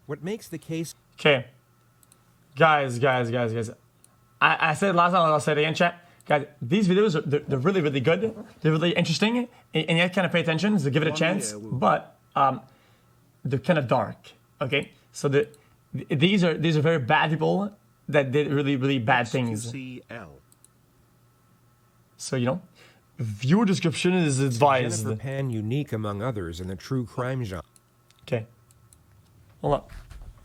What makes the case... Okay. Guys. I said it last time, I'll say it again, chat. Guys, these videos, they're really, really good. They're really interesting. And you kind of pay attention, so give it a chance. But they're kind of dark, okay? So these are very bad people that did really, really bad things. So, you know, viewer description is advised. Jennifer Pan unique among others in the true crime genre. Okay. Hold up.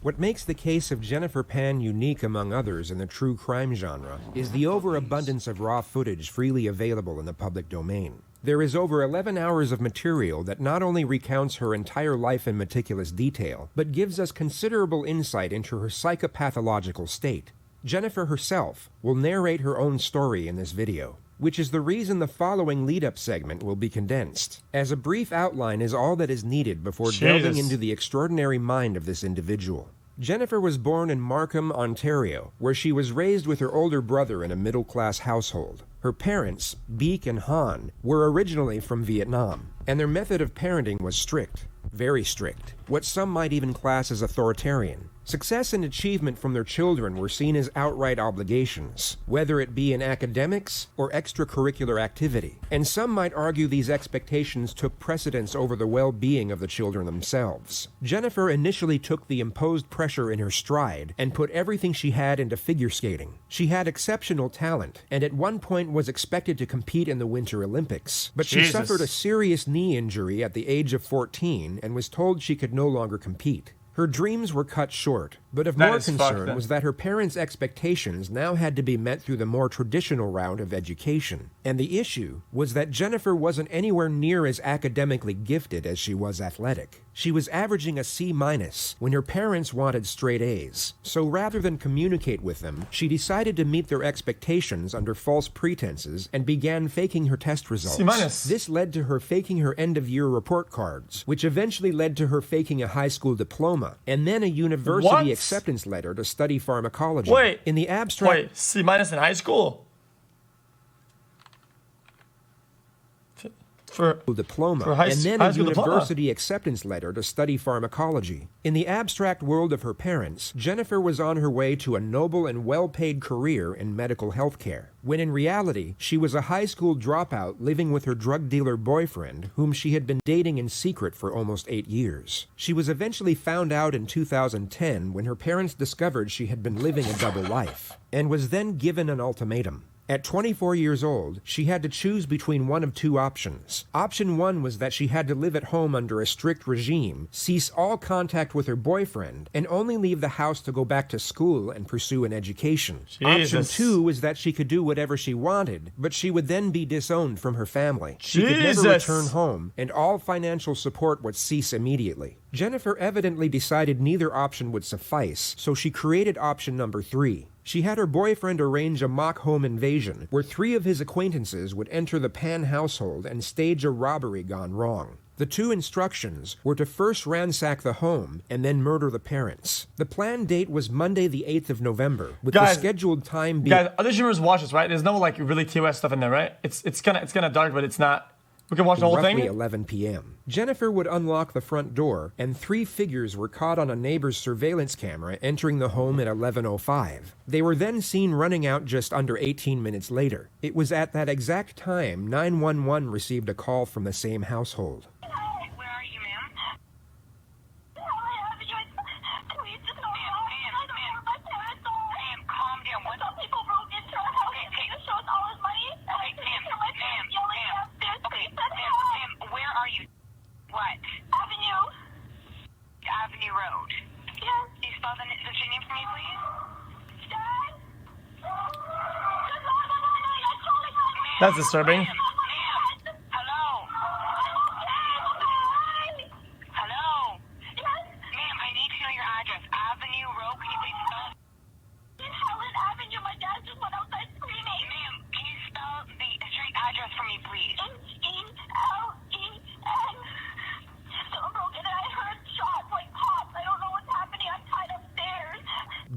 What makes the case of Jennifer Pan unique among others in the true crime genre is the overabundance of raw footage freely available in the public domain. There is over 11 hours of material that not only recounts her entire life in meticulous detail, but gives us considerable insight into her psychopathological state. Jennifer herself will narrate her own story in this video, which is the reason the following lead-up segment will be condensed, as a brief outline is all that is needed before delving into the extraordinary mind of this individual. Jennifer was born in Markham, Ontario, where she was raised with her older brother in a middle-class household. Her parents, Beek and Han, were originally from Vietnam, and their method of parenting was strict, very strict, what some might even class as authoritarian. Success and achievement from their children were seen as outright obligations, whether it be in academics or extracurricular activity, and some might argue these expectations took precedence over the well-being of the children themselves. Jennifer initially took the imposed pressure in her stride and put everything she had into figure skating. She had exceptional talent, and at one point was expected to compete in the Winter Olympics, but she suffered a serious knee injury at the age of 14 and was told she could no longer compete. Her dreams were cut short, but of more concern was that her parents' expectations now had to be met through the more traditional route of education. And the issue was that Jennifer wasn't anywhere near as academically gifted as she was athletic. She was averaging a C- when her parents wanted straight A's. So rather than communicate with them, she decided to meet their expectations under false pretenses and began faking her test results. C-. This led to her faking her end-of-year report cards, which eventually led to her faking a high school diploma, and then a university acceptance letter to study pharmacology. In the abstract... C- in high school? For diploma, and then a university acceptance letter to study pharmacology. In the abstract world of her parents, Jennifer was on her way to a noble and well-paid career in medical health care, when in reality, she was a high school dropout living with her drug dealer boyfriend, whom she had been dating in secret for almost 8 years. She was eventually found out in 2010 when her parents discovered she had been living a double life, and was then given an ultimatum. At 24 years old, she had to choose between one of two options. Option one was that she had to live at home under a strict regime, cease all contact with her boyfriend, and only leave the house to go back to school and pursue an education. Option two was that she could do whatever she wanted, but she would then be disowned from her family. She could never return home, and all financial support would cease immediately. Jennifer evidently decided neither option would suffice, so she created option number 3. She had her boyfriend arrange a mock home invasion, where 3 of his acquaintances would enter the Pan household and stage a robbery gone wrong. The 2 instructions were to first ransack the home and then murder the parents. The planned date was Monday the 8th of November, with the scheduled time being... Guys, other streamers watch this, right? There's no, like, really TOS stuff in there, right? It's kind of dark, but it's not... We can watch the whole thing. Roughly 11 p.m. Jennifer would unlock the front door, and 3 figures were caught on a neighbor's surveillance camera entering the home at 11:05. They were then seen running out just under 18 minutes later. It was at that exact time 911 received a call from the same household. That's disturbing.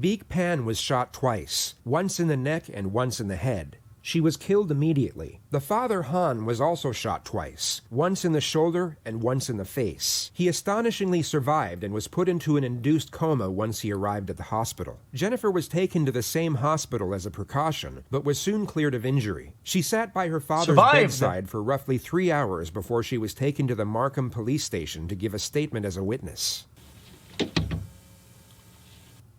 Beek Pan was shot twice, once in the neck and once in the head. She was killed immediately. The father, Han, was also shot twice, once in the shoulder and once in the face. He astonishingly survived and was put into an induced coma once he arrived at the hospital. Jennifer was taken to the same hospital as a precaution, but was soon cleared of injury. She sat by her father's bedside for roughly 3 hours before she was taken to the Markham police station to give a statement as a witness.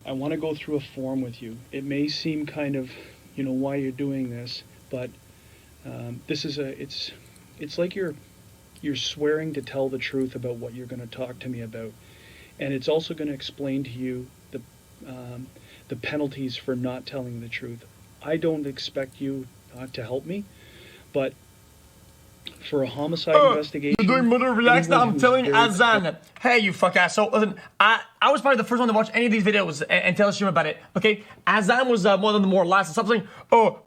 I want to go through a form with you. It may seem kind of, why you're doing this, but this is it's like you're swearing to tell the truth about what you're going to talk to me about, and it's also going to explain to you the penalties for not telling the truth. I don't expect you to help me, but for a homicide investigation... You're doing murder reacts now. I'm telling Azan. Hey, you fuck ass. So, listen, I was probably the first one to watch any of these videos and tell stream about it, okay? Azan was one of the more last. Stop saying,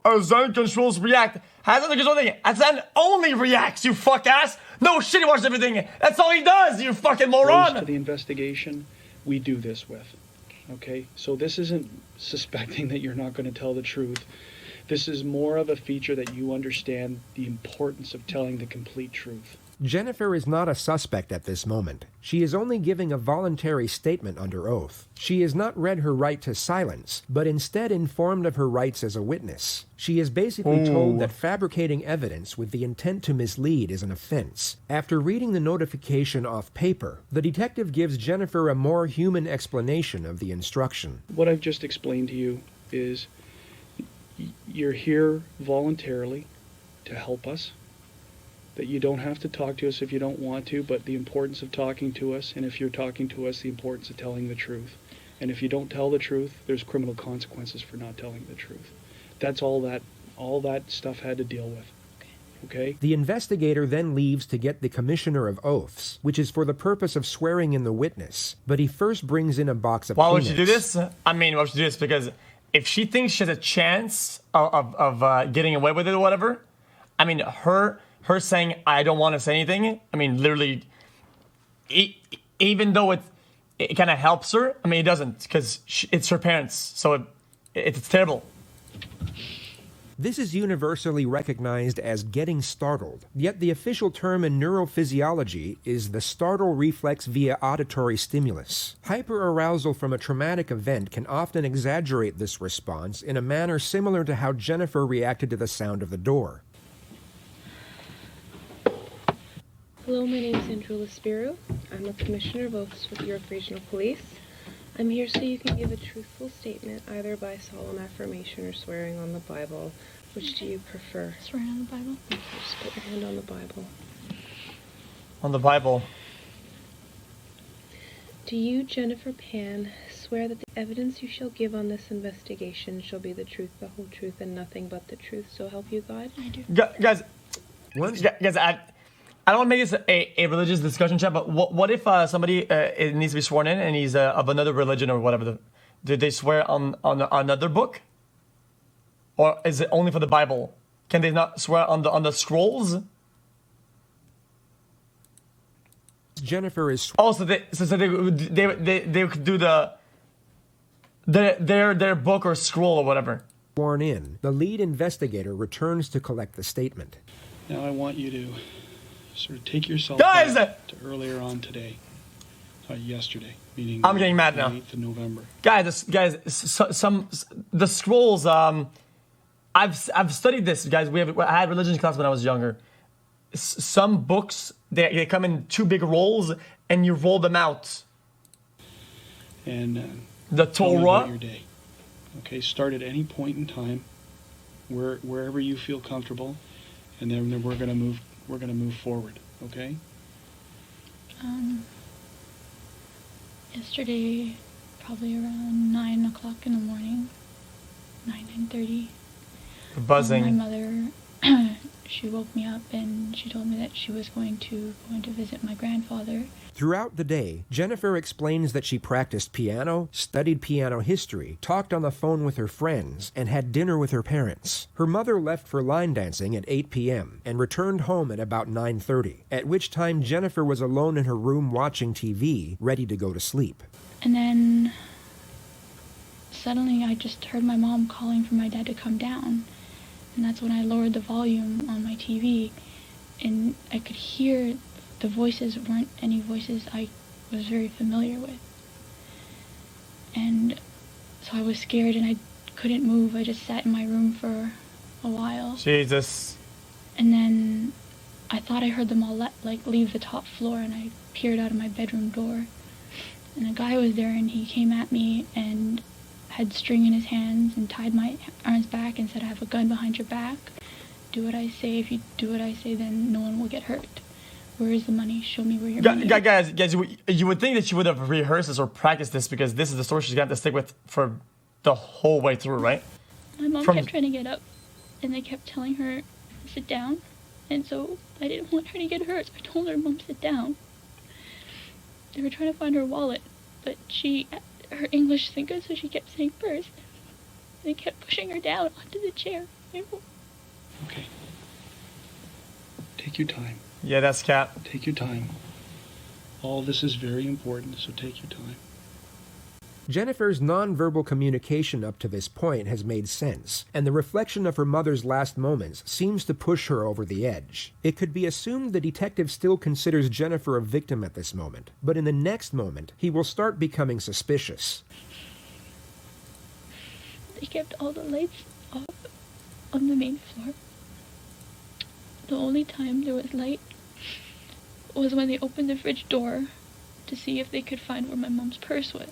Azan controls react. Azan doesn't control anything. Azan only reacts, you fuck ass. No shit, he watches everything. That's all he does, you fucking moron. To the investigation, we do this with, okay? So this isn't suspecting that you're not going to tell the truth. This is more of a feature that you understand the importance of telling the complete truth. Jennifer is not a suspect at this moment. She is only giving a voluntary statement under oath. She has not read her right to silence, but instead informed of her rights as a witness. She is basically told that fabricating evidence with the intent to mislead is an offense. After reading the notification off paper, the detective gives Jennifer a more human explanation of the instruction. What I've just explained to you is you're here voluntarily to help us, that you don't have to talk to us if you don't want to, but the importance of talking to us, and if you're talking to us, the importance of telling the truth. And if you don't tell the truth, there's criminal consequences for not telling the truth. That's all that stuff had to deal with. Okay? The investigator then leaves to get the Commissioner of Oaths, which is for the purpose of swearing in the witness, but he first brings in a box of Why peanuts. would she do this? Why would she do this? Because if she thinks she has a chance of getting away with it or whatever, her saying, I don't want to say anything, literally, even though it kind of helps her, it doesn't, because it's her parents, so it's terrible. This is universally recognized as getting startled, yet the official term in neurophysiology is the startle reflex via auditory stimulus. Hyperarousal from a traumatic event can often exaggerate this response in a manner similar to how Jennifer reacted to the sound of the door. Hello, my name is Andrew Lespiro. I'm a Commissioner of Oaths with York Regional Police. I'm here so you can give a truthful statement, either by solemn affirmation or swearing on the Bible. Which do you prefer? Swearing on the Bible. Okay, just put your hand on the Bible. On the Bible. Do you, Jennifer Pan, swear that the evidence you shall give on this investigation shall be the truth, the whole truth, and nothing but the truth, so help you God? I do. Guys, I don't want to make this a religious discussion, chat, but what if somebody needs to be sworn in and he's of another religion or whatever? Did they swear on another book? Or is it only for the Bible? Can they not swear on the scrolls? Jennifer is... Also, they could do their book or scroll or whatever. Sworn in, the lead investigator returns to collect the statement. Now I want you to sort of take yourself Guys! back to earlier on today, yesterday, meaning I'm getting mad now. 8th of November. The scrolls. I've studied this, guys. I had religion class when I was younger. Some books they come in 2 big rolls and you roll them out. And the tell me Torah. about your day. Okay, start at any point in time, wherever you feel comfortable, and then we're gonna move forward. Okay. Yesterday, probably around 9 o'clock in the morning, 9:30. Buzzing. My mother, she woke me up and she told me that she was going to visit my grandfather. Throughout the day, Jennifer explains that she practiced piano, studied piano history, talked on the phone with her friends, and had dinner with her parents. Her mother left for line dancing at 8 p.m. and returned home at about 9:30, at which time Jennifer was alone in her room watching TV, ready to go to sleep. And then suddenly I just heard my mom calling for my dad to come down. And that's when I lowered the volume on my TV, and I could hear the voices weren't any voices I was very familiar with. And so I was scared and I couldn't move. I just sat in my room for a while. Jesus. And then I thought I heard them all leave the top floor, and I peered out of my bedroom door. And a guy was there, and he came at me and had string in his hands and tied my arms back and said, "I have a gun behind your back. Do what I say. If you do what I say, then no one will get hurt. Where is the money? Show me where your money is." Guys, you would think that she would have rehearsed this or practiced this, because this is the story she's got to stick with for the whole way through, right? My mom kept trying to get up, and they kept telling her, "Sit down." And so I didn't want her to get hurt, so I told her, "Mom, sit down." They were trying to find her wallet, but her English isn't good, so she kept saying purse. They kept pushing her down onto the chair. Okay. Take your time. Yeah, that's Cap. Take your time. All this is very important, so take your time. Jennifer's nonverbal communication up to this point has made sense, and the reflection of her mother's last moments seems to push her over the edge. It could be assumed the detective still considers Jennifer a victim at this moment, but in the next moment, he will start becoming suspicious. They kept all the lights off on the main floor. The only time there was light was when they opened the fridge door to see if they could find where my mom's purse was.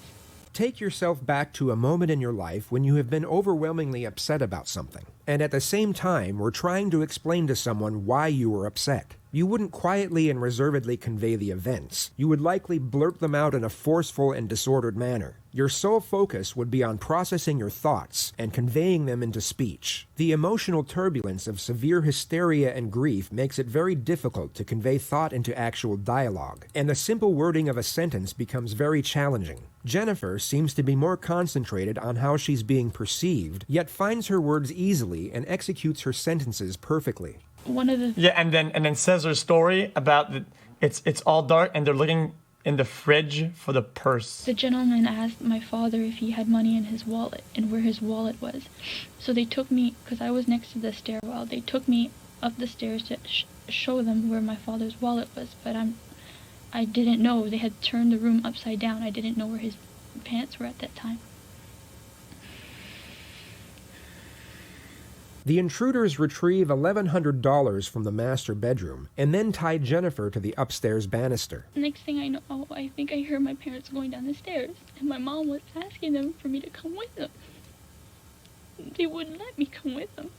Take yourself back to a moment in your life when you have been overwhelmingly upset about something, and at the same time were trying to explain to someone why you were upset. You wouldn't quietly and reservedly convey the events. You would likely blurt them out in a forceful and disordered manner. Your sole focus would be on processing your thoughts and conveying them into speech. The emotional turbulence of severe hysteria and grief makes it very difficult to convey thought into actual dialogue, and the simple wording of a sentence becomes very challenging. Jennifer seems to be more concentrated on how she's being perceived, yet finds her words easily and executes her sentences perfectly. And then says her story about it's all dark and they're looking in the fridge for the purse. The gentleman asked my father if he had money in his wallet and where his wallet was. So they took me, because I was next to the stairwell, they took me up the stairs to show them where my father's wallet was. But I didn't know. They had turned the room upside down. I didn't know where his pants were at that time. The intruders retrieve $1,100 from the master bedroom and then tie Jennifer to the upstairs banister. Next thing I know, I think I heard my parents going down the stairs, and my mom was asking them for me to come with them. They wouldn't let me come with them.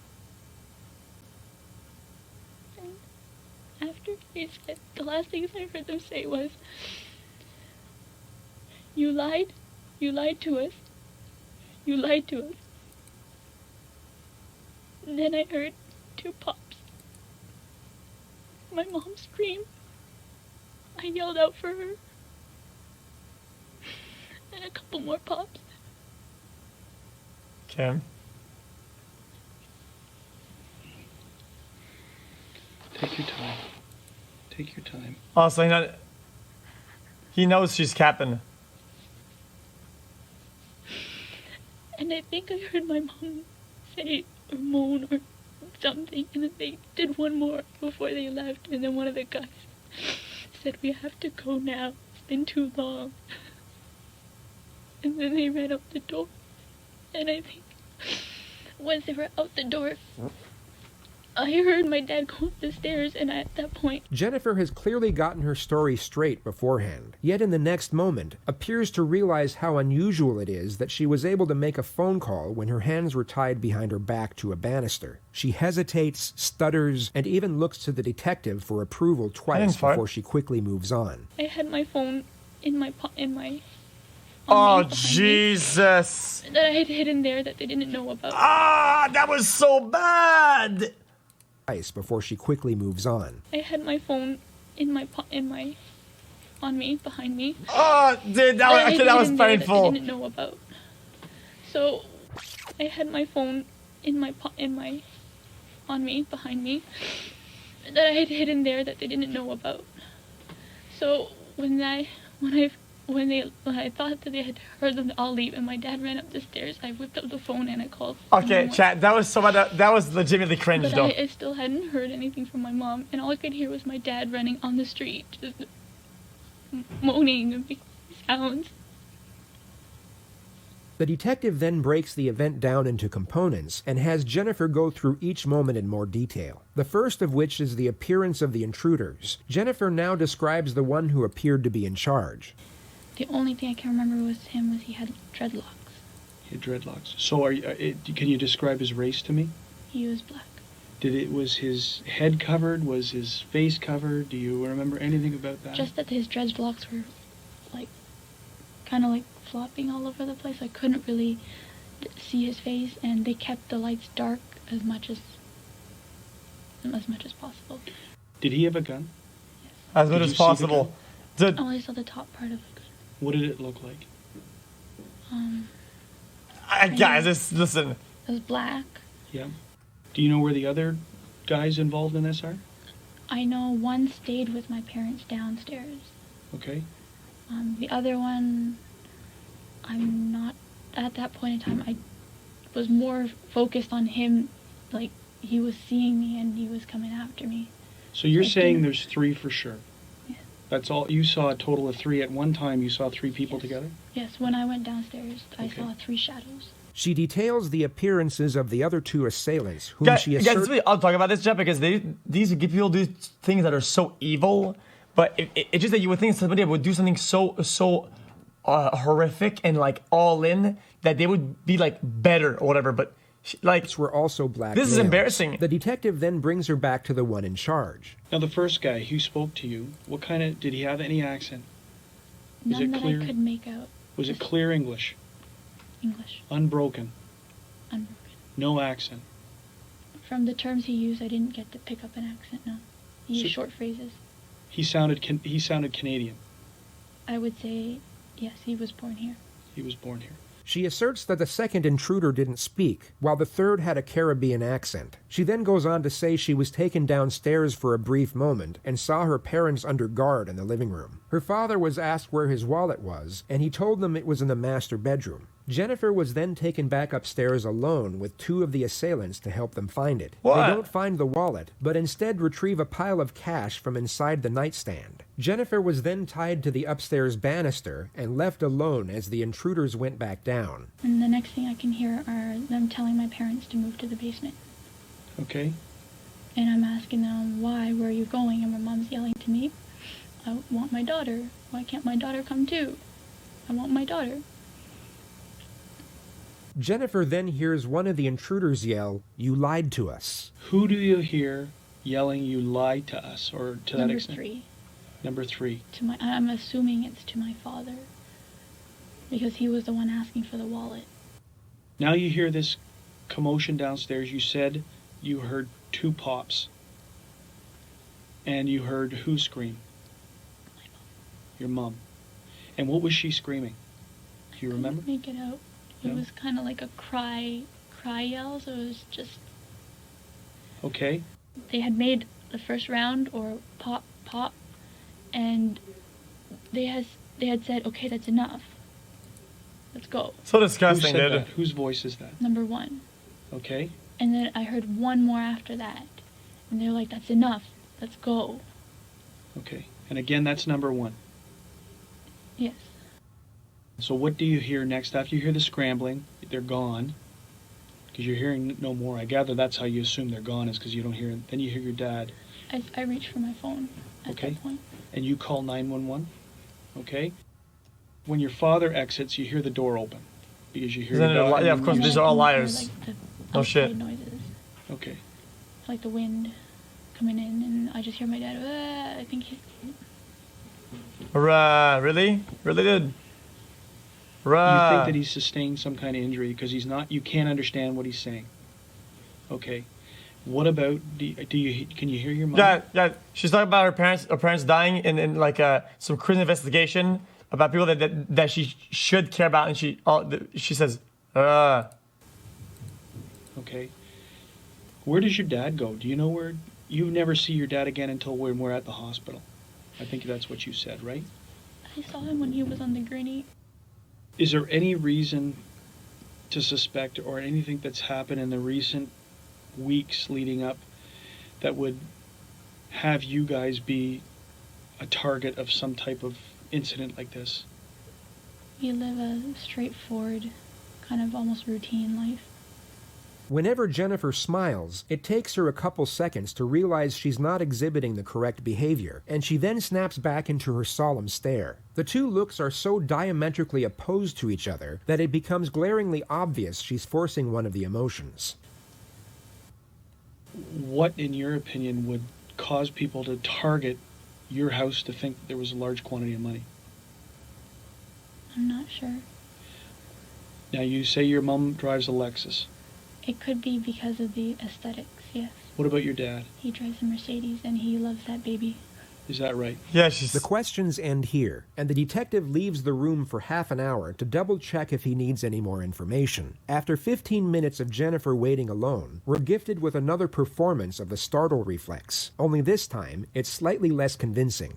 And after they said, the last things I heard them say was, "You lied to us. You lied to us." And then I heard 2 pops. My mom screamed. I yelled out for her. And a couple more pops. Okay. Take your time. Take your time. Oh, so he knows she's Captain. And I think I heard my mom say or moan or something, and then they did one more before they left, and then one of the guys said, "We have to go now, it's been too long." And then they ran out the door, and I think once they were out the door, I heard my dad go up the stairs, and at that point... Jennifer has clearly gotten her story straight beforehand, yet in the next moment appears to realize how unusual it is that she was able to make a phone call when her hands were tied behind her back to a banister. She hesitates, stutters, and even looks to the detective for approval twice before she quickly moves on. I had my phone in my Oh, Jesus! That I had hidden there that they didn't know about. Ah, that was so bad! Before she quickly moves on. I had my phone on me, behind me. Oh, dude, that was painful. That they didn't know about. So, I had my phone on me, behind me, that I had hidden there that they didn't know about. So when I when I thought that they had heard them all leave, and my dad ran up the stairs, I whipped up the phone and I called. Okay, chat. That was that was legitimately cringe, But though. I still hadn't heard anything from my mom, and all I could hear was my dad running on the street, just moaning and making sounds. The detective then breaks the event down into components and has Jennifer go through each moment in more detail. The first of which is the appearance of the intruders. Jennifer now describes the one who appeared to be in charge. The only thing I can remember was he had dreadlocks. He had dreadlocks. So can you describe his race to me? He was black. Was his head covered? Was his face covered? Do you remember anything about that? Just that his dreadlocks were kind of like flopping all over the place. I couldn't really see his face, and they kept the lights dark as much as possible. Did he have a gun? As much Did as you see the possible. gun? Dude, I only saw the top part of the gun. What did it look like? guys, listen. It was black. Yeah. Do you know where the other guys involved in this are? I know one stayed with my parents downstairs. Okay. The other one, I'm not, at that point in time, I was more focused on him, like, he was seeing me and he was coming after me. So you're I saying think- there's 3 for sure? Yeah. That's all? You saw a total of 3 at one time? You saw 3 people Yes. together? Yes, when I went downstairs, I Okay. saw 3 shadows. She details the appearances of the other 2 assailants, whom Guys, she asserts... I'll talk about this, Jeff, because these people do things that are so evil, but it's just that you would think somebody would do something so horrific and like all in that they would be like better or whatever. But like, were also black this is males. embarrassing. The detective then brings her back to the one in charge. Now, the first guy who spoke to you, what kind of... Did he have any accent? Is None it that clear? I could make out. Was it Just clear English? English, Unbroken? unbroken. No accent? From the terms he used, I didn't get to pick up an accent, no. He used So- short phrases. He sounded Canadian. I would say, yes, he was born here. He was born here. She asserts that the second intruder didn't speak, while the third had a Caribbean accent. She then goes on to say she was taken downstairs for a brief moment and saw her parents under guard in the living room. Her father was asked where his wallet was, and he told them it was in the master bedroom. Jennifer was then taken back upstairs alone with 2 of the assailants to help them find it. What? They don't find the wallet, but instead retrieve a pile of cash from inside the nightstand. Jennifer was then tied to the upstairs banister and left alone as the intruders went back down. And the next thing I can hear are them telling my parents to move to the basement. Okay. And I'm asking them, why, where are you going? And my mom's yelling to me, I want my daughter. Why can't my daughter come too? I want my daughter. Jennifer then hears one of the intruders yell, "You lied to us." Who do you hear yelling, "You lied to us," or to that Number extent? 3. Number 3. I'm assuming it's to my father. Because he was the one asking for the wallet. Now you hear this commotion downstairs. You said you heard 2 pops. And you heard who scream? My mom. Your mom. And what was she screaming? Do you I remember? couldn't make it out. It No? was kind of like a cry yell, so it was just, Okay. they had made the first round, or pop, and they had said, okay, that's enough. Let's go. So Who disgusting, said dude. that? Whose voice is that? Number 1. Okay. And then I heard one more after that. And they were like, that's enough. Let's go. Okay. And again, that's number 1. Yes. So what do you hear next? After you hear the scrambling, they're gone. Because you're hearing no more. I gather that's how you assume they're gone, is because you don't hear it. Then you hear your dad. I reached for my phone at Okay. that point. And you call 911. Okay. When your father exits, you hear the door open. Because you hear Isn't your it a dog. li- yeah, of course, And these I are all can hear, liars. like, the No shit. outside noises. Okay. Like the wind coming in, and I just hear my dad, I think he's... Really? Really, dude? You think that he's sustained some kind of injury because he's not. You can't understand what he's saying. Okay. What about? Can you hear your mom? Yeah. She's talking about her parents dying in like some crazy investigation about people that she should care about, and she says, Okay. Where does your dad go? Do you know where? You never see your dad again until when we're at the hospital. I think that's what you said, right? I saw him when he was on the gurney. Is there any reason to suspect, or anything that's happened in the recent weeks leading up, that would have you guys be a target of some type of incident like this? We live a straightforward, kind of almost routine life. Whenever Jennifer smiles, it takes her a couple seconds to realize she's not exhibiting the correct behavior, and she then snaps back into her solemn stare. The two looks are so diametrically opposed to each other that it becomes glaringly obvious she's forcing one of the emotions. What, in your opinion, would cause people to target your house to think there was a large quantity of money? I'm not sure. Now, you say your mom drives a Lexus. It could be because of the aesthetics, yes. What about your dad? He drives a Mercedes and he loves that baby. Is that right? Yeah, she's... The questions end here, and the detective leaves the room for half an hour to double-check if he needs any more information. After 15 minutes of Jennifer waiting alone, we're gifted with another performance of the startle reflex, only this time it's slightly less convincing.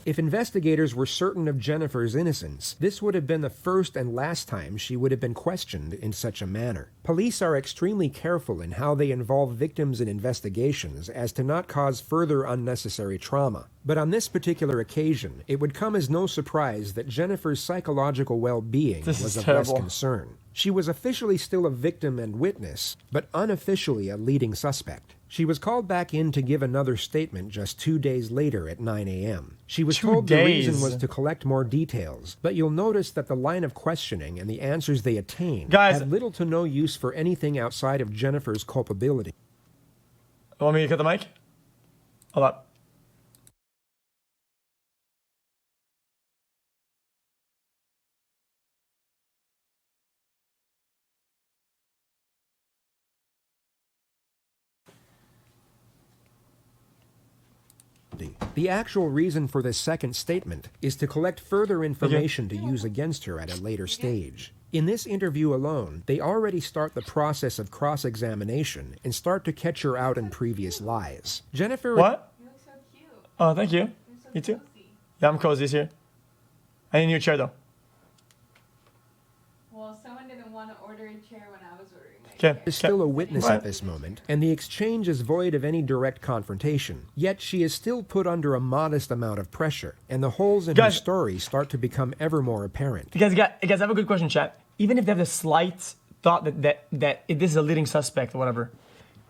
If investigators were certain of Jennifer's innocence, this would have been the first and last time she would have been questioned in such a manner. Police are extremely careful in how they involve victims in investigations as to not cause further unnecessary trauma. But on this particular occasion, it would come as no surprise that Jennifer's psychological well-being was of less concern. She was officially still a victim and witness, but unofficially a leading suspect. She was called back in to give another statement just 2 days later at 9 a.m. She was told the reason was to collect more details, but you'll notice that the line of questioning and the answers they attained had little to no use for anything outside of Jennifer's culpability. Want me to cut the mic? Hold up. The actual reason for this second statement is to collect further information to use against her at a later stage. In this interview alone, they already start the process of cross-examination and start to catch her out in previous lies. Jennifer... What? You look so cute. Oh, thank you. You too? Yeah, I'm cozy here. I need a new chair, though. Well, someone didn't want to order a chair when I was ordering. Is still a witness at this moment, and the exchange is void of any direct confrontation. Yet she is still put under a modest amount of pressure, and the holes in her story start to become ever more apparent. Guys, I have a good question, chat. Even if they have the slight thought that this is a leading suspect or whatever,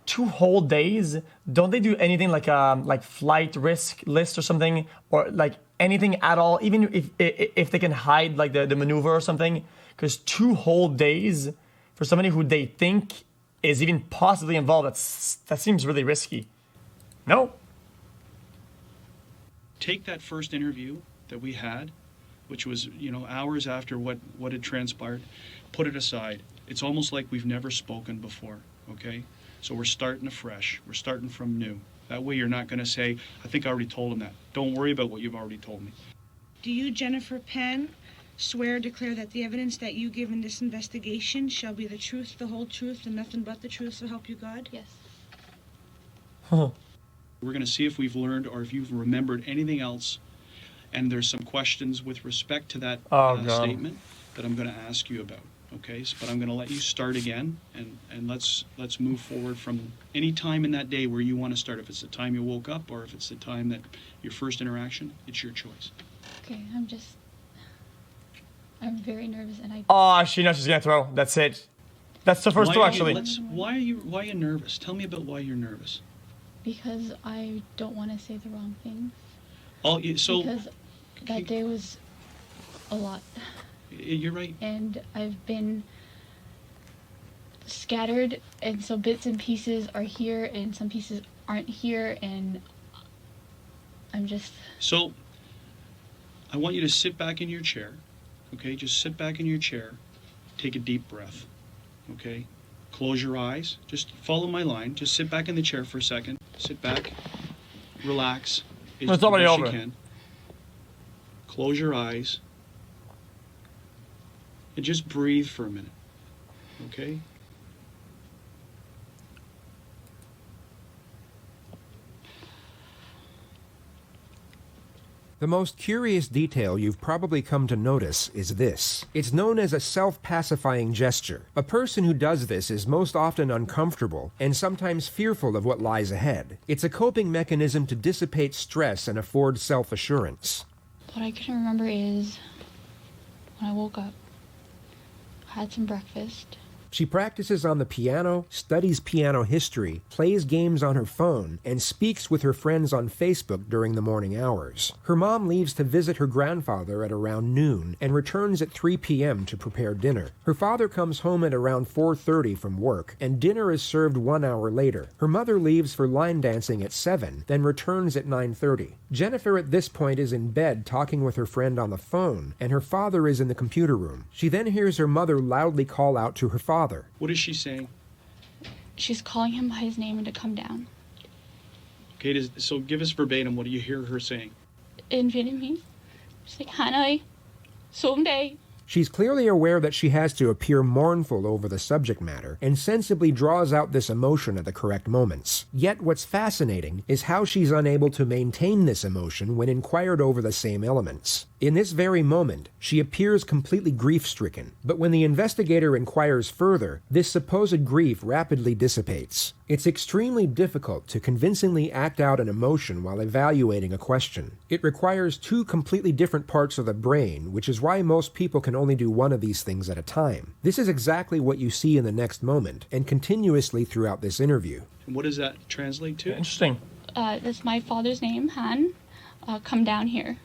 2 whole days, don't they do anything like flight risk list or something, or like anything at all, even if they can hide like the maneuver or something? Because 2 whole days for somebody who they think is even possibly involved, that seems really risky. No? Take that first interview that we had, which was, hours after what had transpired, put it aside. It's almost like we've never spoken before, okay? So we're starting afresh. We're starting from new. That way you're not going to say, I think I already told him that. Don't worry about what you've already told me. Do you, Jennifer Penn, swear or declare that the evidence that you give in this investigation shall be the truth, the whole truth, and nothing but the truth, so help you God? Yes. We're going to see if we've learned or if you've remembered anything else. And there's some questions with respect to that statement that I'm going to ask you about. Okay, but I'm going to let you start again, and let's move forward from any time in that day where you want to start. If it's the time you woke up or if it's the time that your first interaction, it's your choice. Okay, I'm very nervous, and Oh, she knows she's gonna throw. That's it. That's the first throw, actually. Why are you nervous? Tell me about why you're nervous. Because I don't want to say the wrong things. Because that day was a lot. You're right. And I've been scattered, and so bits and pieces are here, and some pieces aren't here, and I'm just... So, I want you to sit back in your chair, okay? Just sit back in your chair, take a deep breath, okay? Close your eyes, just follow my line, just sit back in the chair for a second, sit back, relax, it's already over. You can. Close your eyes, and just breathe for a minute, okay? The most curious detail you've probably come to notice is this. It's known as a self-pacifying gesture. A person who does this is most often uncomfortable and sometimes fearful of what lies ahead. It's a coping mechanism to dissipate stress and afford self-assurance. What I can remember is when I woke up, I had some breakfast. She practices on the piano, studies piano history, plays games on her phone, and speaks with her friends on Facebook during the morning hours. Her mom leaves to visit her grandfather at around noon and returns at 3 p.m. to prepare dinner. Her father comes home at around 4:30 from work, and dinner is served 1 hour later. Her mother leaves for line dancing at 7, then returns at 9:30. Jennifer at this point is in bed talking with her friend on the phone, and her father is in the computer room. She then hears her mother loudly call out to her father. What is she saying? She's calling him by his name and to come down. Okay, so give us verbatim. What do you hear her saying? In Vietnamese, she's like, Hanoi, xuống đây. She's clearly aware that she has to appear mournful over the subject matter and sensibly draws out this emotion at the correct moments. Yet what's fascinating is how she's unable to maintain this emotion when inquired over the same elements. In this very moment, she appears completely grief-stricken, but when the investigator inquires further, this supposed grief rapidly dissipates. It's extremely difficult to convincingly act out an emotion while evaluating a question. It requires two completely different parts of the brain, which is why most people can only do one of these things at a time. This is exactly what you see in the next moment, and continuously throughout this interview. And what does that translate to? Interesting. That's my father's name, Han. Come down here.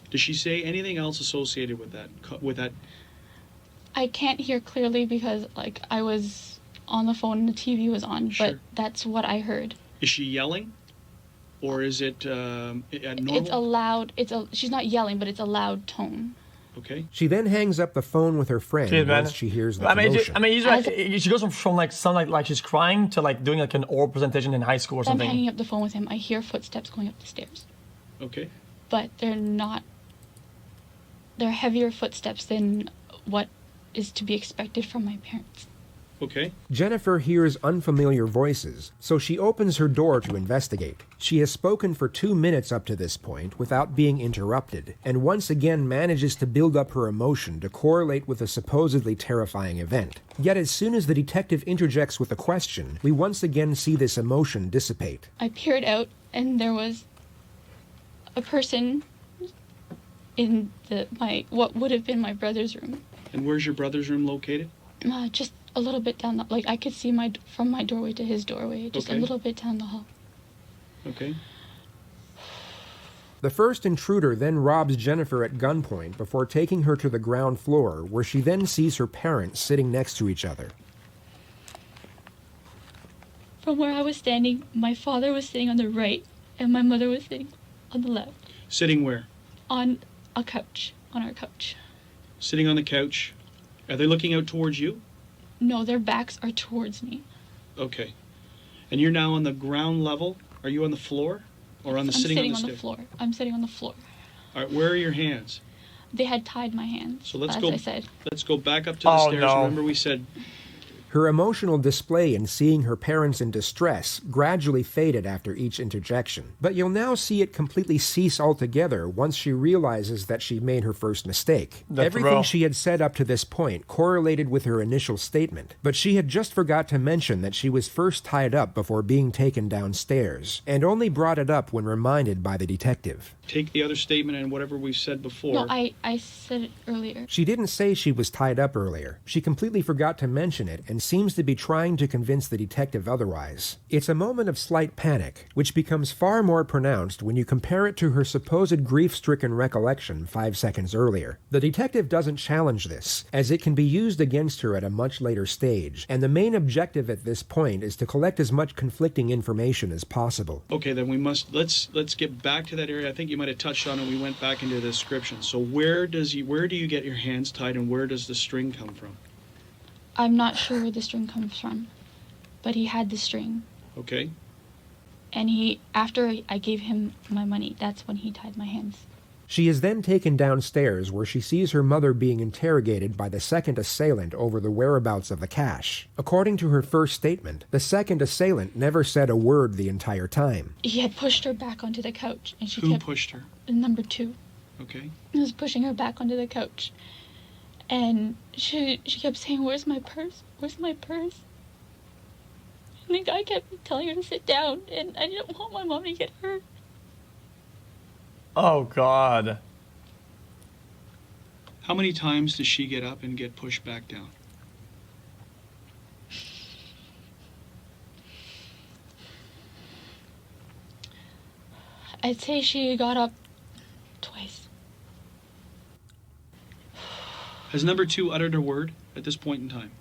Does she say anything else associated with that? I can't hear clearly because, like, I was on the phone and the TV was on, Sure. but that's what I heard. Is she yelling? Or is it normal? It's a loud, she's not yelling, but it's a loud tone. Okay. She then hangs up the phone with her friend Cheers, man. once she hears the I mean, commotion. she goes from like something like she's crying to like doing like an oral presentation in high school or I'm something. hanging up the phone with him. I hear footsteps going up the stairs, Okay. but they're heavier footsteps than what is to be expected from my parents. Okay. Jennifer hears unfamiliar voices, so she opens her door to investigate. She has spoken for 2 minutes up to this point without being interrupted, and once again manages to build up her emotion to correlate with a supposedly terrifying event. Yet as soon as the detective interjects with a question, we once again see this emotion dissipate. I peered out, and there was a person in what would have been my brother's room. And where's your brother's room located? Just a little bit down I could see from my doorway to his doorway, just Okay. a little bit down the hall. Okay. The first intruder then robs Jennifer at gunpoint before taking her to the ground floor, where she then sees her parents sitting next to each other. From where I was standing, my father was sitting on the right, and my mother was sitting on the left, Sitting where? on our couch. Sitting on the couch. Are they looking out towards you? No, their backs are towards me. Okay. And you're now on the ground level? Are you on the floor? Or on the I'm sitting on the the stairs? floor. I'm sitting on the floor. All right, where are your hands? They had tied my hands, So let's as go. I said. Let's go back up to the Oh, stairs. no. Remember we said Her emotional display in seeing her parents in distress gradually faded after each interjection, but you'll now see it completely cease altogether once she realizes that she made her first mistake. That's Everything real. she had said up to this point correlated with her initial statement, but she had just forgot to mention that she was first tied up before being taken downstairs, and only brought it up when reminded by the detective. take the other statement and whatever we've said before. No, I said it earlier. She didn't say she was tied up earlier. She completely forgot to mention it and seems to be trying to convince the detective otherwise. It's a moment of slight panic, which becomes far more pronounced when you compare it to her supposed grief-stricken recollection 5 seconds earlier. The detective doesn't challenge this, as it can be used against her at a much later stage, and the main objective at this point is to collect as much conflicting information as possible. Okay, then let's get back to that area. I think you might have touched on it. We went back into the description. So where do you get your hands tied, and where does the string come from? I'm not sure where the string comes from, but he had the string. Okay. And after I gave him my money, that's when he tied my hands. She is then taken downstairs where she sees her mother being interrogated by the second assailant over the whereabouts of the cash. According to her first statement, the second assailant never said a word the entire time. He had pushed her back onto the couch, and she Who kept... pushed her? Number 2. Okay. He was pushing her back onto the couch. And she kept saying, "Where's my purse? Where's my purse?" And the guy kept telling her to sit down, and I didn't want my mom to get hurt. Oh, God. How many times does she get up and get pushed back down? I'd say she got up twice. Has number 2 uttered a word at this point in time?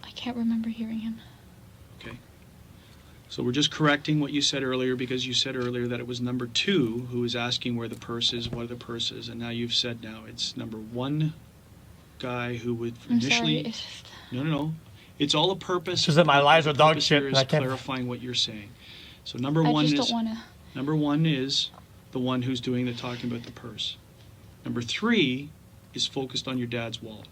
I can't remember hearing him. Okay. So we're just correcting what you said earlier, because you said earlier that it was number 2 who was asking where the purse is, what the purse is, and now you've said now it's number 1 guy who would I'm initially... sorry, it's just... No. It's all a purpose. It's just that my lies are dog purpose shit, here and is I can't... clarifying what you're saying. So number I 1 just is... don't want to... Number 1 is the one who's doing the talking about the purse. Number 3 is focused on your dad's wallet.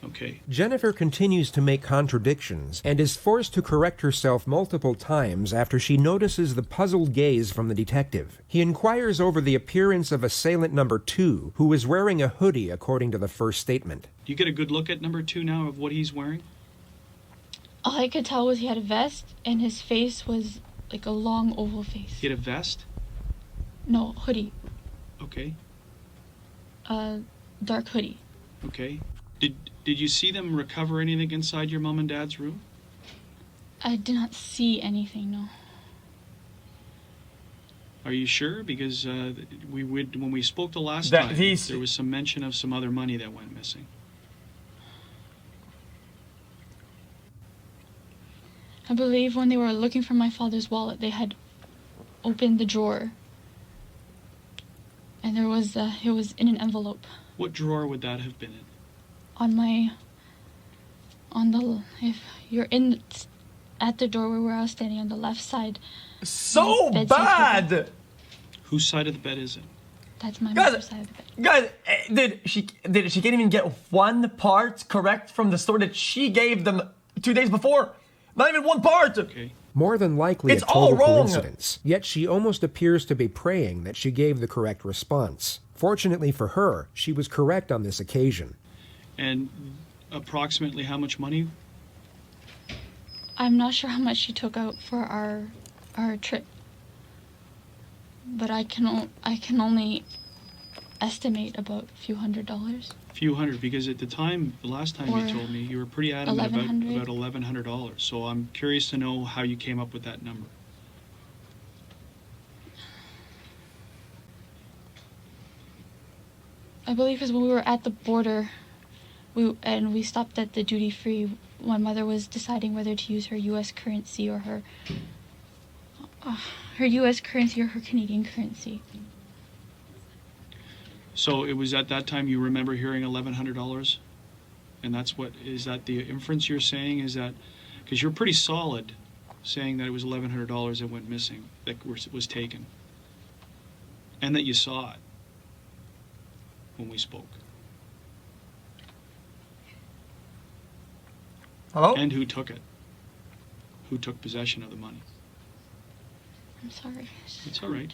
Okay. Jennifer continues to make contradictions and is forced to correct herself multiple times after she notices the puzzled gaze from the detective. He inquires over the appearance of assailant number 2, who is wearing a hoodie according to the first statement. Do you get a good look at number 2 now of what he's wearing? All I could tell was he had a vest, and his face was like a long oval face. He had a vest? No, hoodie. Okay. Dark hoodie. Okay. Did you see them recover anything inside your mom and dad's room? I did not see anything, no. Are you sure? Because when we spoke the last That time, he's- there was some mention of some other money that went missing. I believe when they were looking for my father's wallet, they had opened the drawer. And there was, it was in an envelope. What drawer would that have been in? If you're at the doorway where I was standing on the left side. So Bedside's bad! Whose side of the bed is it? That's my Guys, mother's side of the bed. guys, she can't even get one part correct from the story that she gave them 2 days before? Not even one part! Okay. More than likely It's a total all wrong. coincidence, yet she almost appears to be praying that she gave the correct response. Fortunately for her, she was correct on this occasion. And approximately how much money? I'm not sure how much she took out for our trip. But I can only estimate about a few $100s. A few hundred, because at the time, the last time Or you told me, you were pretty adamant about $1,100. $1,100. So I'm curious to know how you came up with that number. I believe because when we were at the border, we stopped at the duty free. My mother was deciding whether to use her U.S. currency or her U.S. currency or her Canadian currency. So it was at that time you remember hearing $1,100, and is that the inference you're saying? Is that because you're pretty solid, saying that it was $1,100 that went missing, that was taken, and that you saw it when we spoke. Hello? And who took it? Who took possession of the money? I'm sorry. It's all right.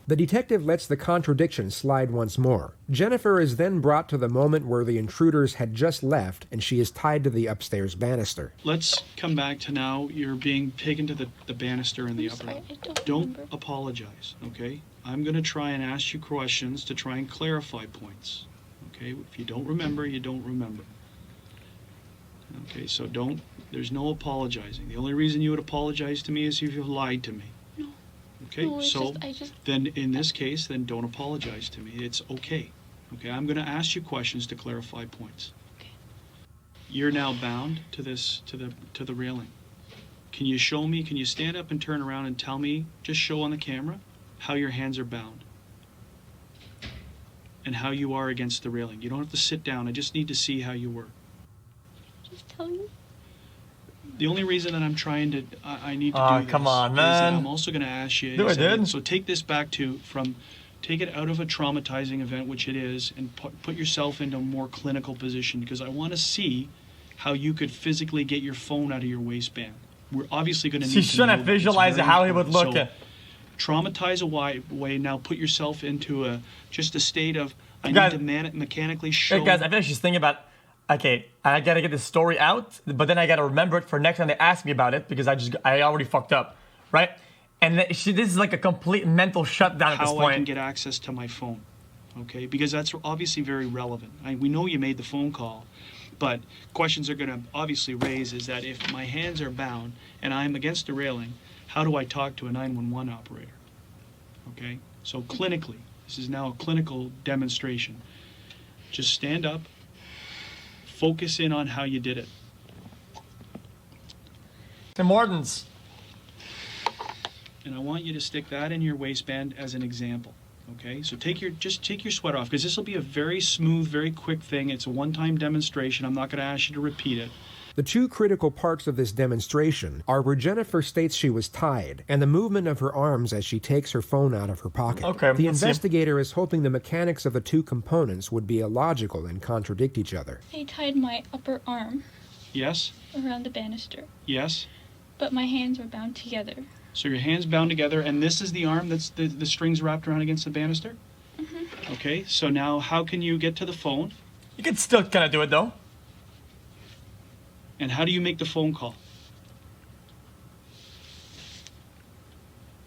The detective lets the contradiction slide once more. Jennifer is then brought to the moment where the intruders had just left and she is tied to the upstairs banister. Let's come back to now. You're being taken to the banister in the I'm upper sorry, level. I don't Don't remember. apologize, okay? I'm going to try and ask you questions to try and clarify points, okay? If you don't remember, you don't remember. Okay, so there's no apologizing. The only reason you would apologize to me is if you've lied to me. No. Okay, No, it's so just then in this case, then don't apologize to me. It's okay. Okay, I'm going to ask you questions to clarify points. Okay. You're now bound to the railing. Can you show me? Can you stand up and turn around and tell me? Just show on the camera how your hands are bound and how you are against the railing. You don't have to sit down. I just need to see how you were. just tell you. The only reason that I'm trying to, I need to do this come on, is that man. I'm also going to ask you. Do it, dude. So take this back take it out of a traumatizing event, which it is, and put yourself into a more clinical position, because I want to see how you could physically get your phone out of your waistband. We're obviously going to need to She's trying to visualize how he would look. So, traumatize away. Now put yourself into just a state of, I Guys, need to mechanically show. Hey guys, I feel like she's thinking about, okay, I gotta get this story out, but then I gotta remember it for next time they ask me about it, because I already fucked up, right? And this is like a complete mental shutdown at this how point. I can get access to my phone, okay? Because that's obviously very relevant. We know you made the phone call, but questions are going to obviously raise is that if my hands are bound and I'm against the railing, how do I talk to a 911 operator? Okay? So clinically, this is now a clinical demonstration. Just stand up, focus in on how you did it. Tim Hortons. And I want you to stick that in your waistband as an example. Okay, so just take your sweat off, because this will be a very smooth, very quick thing. It's a one-time demonstration. I'm not going to ask you to repeat it. The two critical parts of this demonstration are where Jennifer states she was tied, and the movement of her arms as she takes her phone out of her pocket. Okay, the let's see. investigator is hoping the mechanics of the two components would be illogical and contradict each other. I tied my upper arm Yes? around the banister, Yes? but my hands were bound together. So your hands bound together, and this is the arm that's the strings wrapped around against the banister? Mm-hmm. Okay, so now how can you get to the phone? You can still kind of do it though. And how do you make the phone call?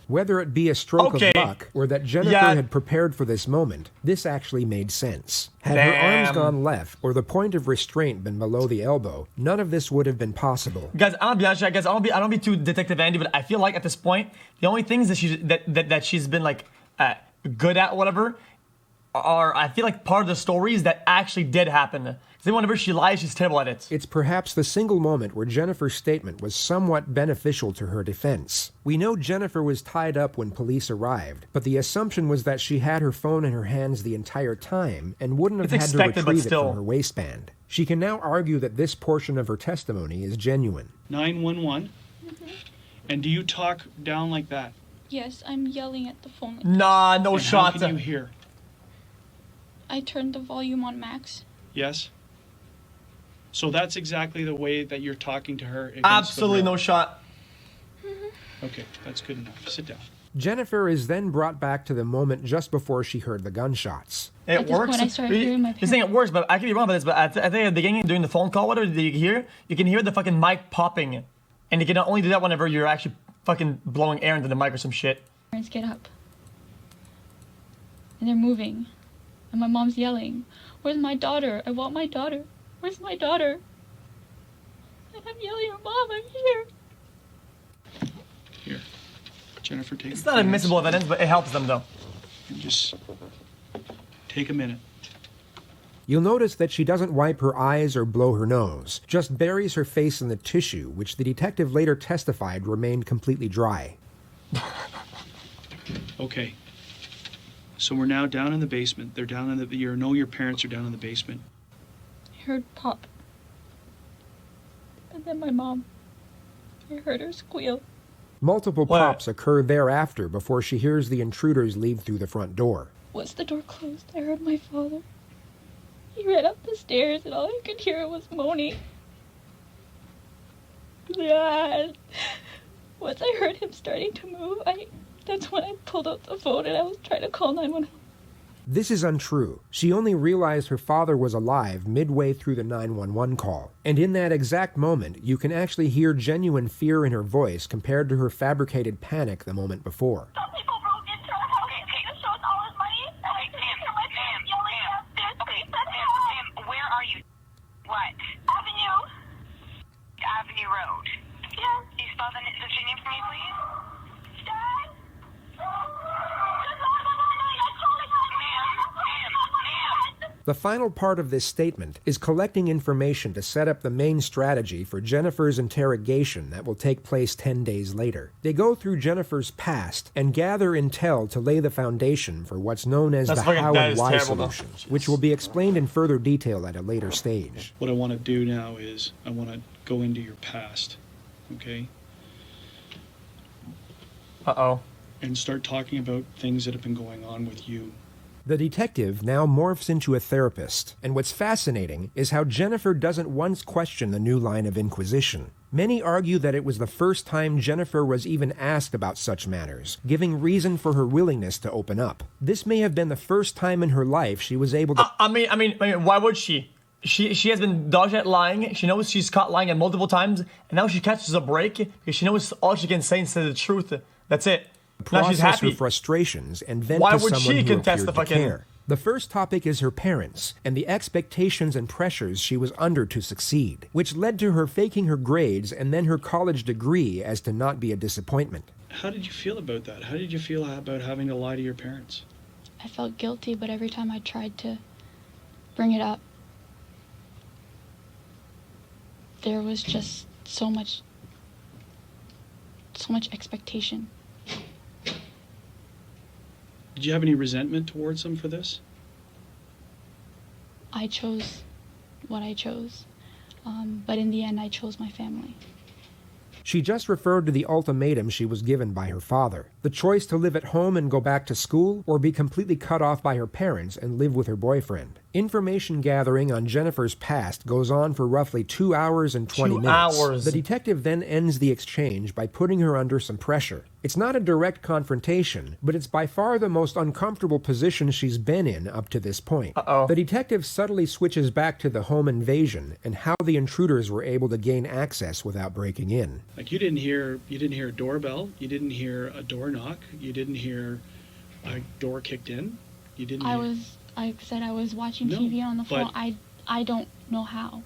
Whether it be a stroke Okay. of luck or that Jennifer Yeah. had prepared for this moment, this actually made sense. Had her Damn. arms gone left or the point of restraint been below the elbow, none of this would have been possible. Guys, I'll be honest, guys, I don't be too Detective Andy, but I feel like at this point, the only things that she's been like good at, whatever, are, I feel like, part of the stories that actually did happen. Because whenever she lies, she's terrible at it. It's perhaps the single moment where Jennifer's statement was somewhat beneficial to her defense. We know Jennifer was tied up when police arrived, but the assumption was that she had her phone in her hands the entire time and wouldn't have It's had to expected, but retrieve it still. from her waistband. She can now argue that this portion of her testimony is genuine. 911? And do you talk down like that? Yes, I'm yelling at the phone. Nah, no And shots. how can you hear? I turned the volume on max. Yes? So that's exactly the way that you're talking to her against Absolutely the no rail. shot. Okay, that's good enough. Sit down. Jennifer is then brought back to the moment just before she heard the gunshots. It At this works. point, I started hearing my You're saying it works, but I could be wrong about this. But I think at the beginning, during the phone call, whatever you can hear the fucking mic popping, and you can only do that whenever you're actually fucking blowing air into the mic or some shit. Parents get up. And they're moving. And my mom's yelling, "Where's my daughter? I want my daughter. Where's my daughter?" And I'm yelling, "Mom, I'm here." Here. Jennifer, take It's your not hands admissible evidence, but it helps them though. and just take a minute. You'll notice that she doesn't wipe her eyes or blow her nose, just buries her face in the tissue, which the detective later testified remained completely dry. Okay. So we're now down in the basement. They're down in the. Your parents are down in the basement. I heard pop. And then my mom. I heard her squeal. Multiple What? pops occur thereafter before she hears the intruders leave through the front door. Once the door closed, I heard my father. He ran up the stairs and all I could hear was moaning. Yeah. Once I heard him starting to move, that's when I pulled out the phone and I was trying to call 911. This is untrue. She only realized her father was alive midway through the 911 call. And in that exact moment, you can actually hear genuine fear in her voice compared to her fabricated panic the moment before. Some people broke into our house and paid us all his money. And I came from my parents yelling downstairs. Ma'am, where are you? What? Avenue. Avenue Road. Yes. Can you spell the street name for me, please? Dad? The final part of this statement is collecting information to set up the main strategy for Jennifer's interrogation that will take place 10 days later. They go through Jennifer's past and gather intel to lay the foundation for what's known as That's the fucking- how that and is why terrible, though. solutions, which will be explained in further detail at a later stage. What I want to do now is I want to go into your past. okay? Uh-oh. And start talking about things that have been going on with you. The detective now morphs into a therapist, and what's fascinating is how Jennifer doesn't once question the new line of inquisition. Many argue that it was the first time Jennifer was even asked about such matters, giving reason for her willingness to open up. This may have been the first time in her life she was able to... I mean, why would she? She has been dodged at lying. She knows she's caught lying at multiple times, and now she catches a break because she knows all she can say is the truth. That's it. Now she's process happy. her frustrations and vent Why to would someone she who contest appeared the to fucking- care. The first topic is her parents and the expectations and pressures she was under to succeed, which led to her faking her grades and then her college degree as to not be a disappointment. How did you feel about that? How did you feel about having to lie to your parents? I felt guilty, but every time I tried to bring it up, there was just so much expectation. Did you have any resentment towards them for this? I chose what I chose, but in the end, I chose my family. She just referred to the ultimatum she was given by her father, the choice to live at home and go back to school, or be completely cut off by her parents and live with her boyfriend. Information gathering on Jennifer's past goes on for roughly 2 hours and 20 2 minutes. hours. The detective then ends the exchange by putting her under some pressure. It's not a direct confrontation, but it's by far the most uncomfortable position she's been in up to this point. Uh-oh. The detective subtly switches back to the home invasion and how the intruders were able to gain access without breaking in. Like you didn't hear a doorbell, you didn't hear a door knock, you didn't hear a door kicked in, you didn't. I said I was watching No, TV on the phone. but- I don't know how.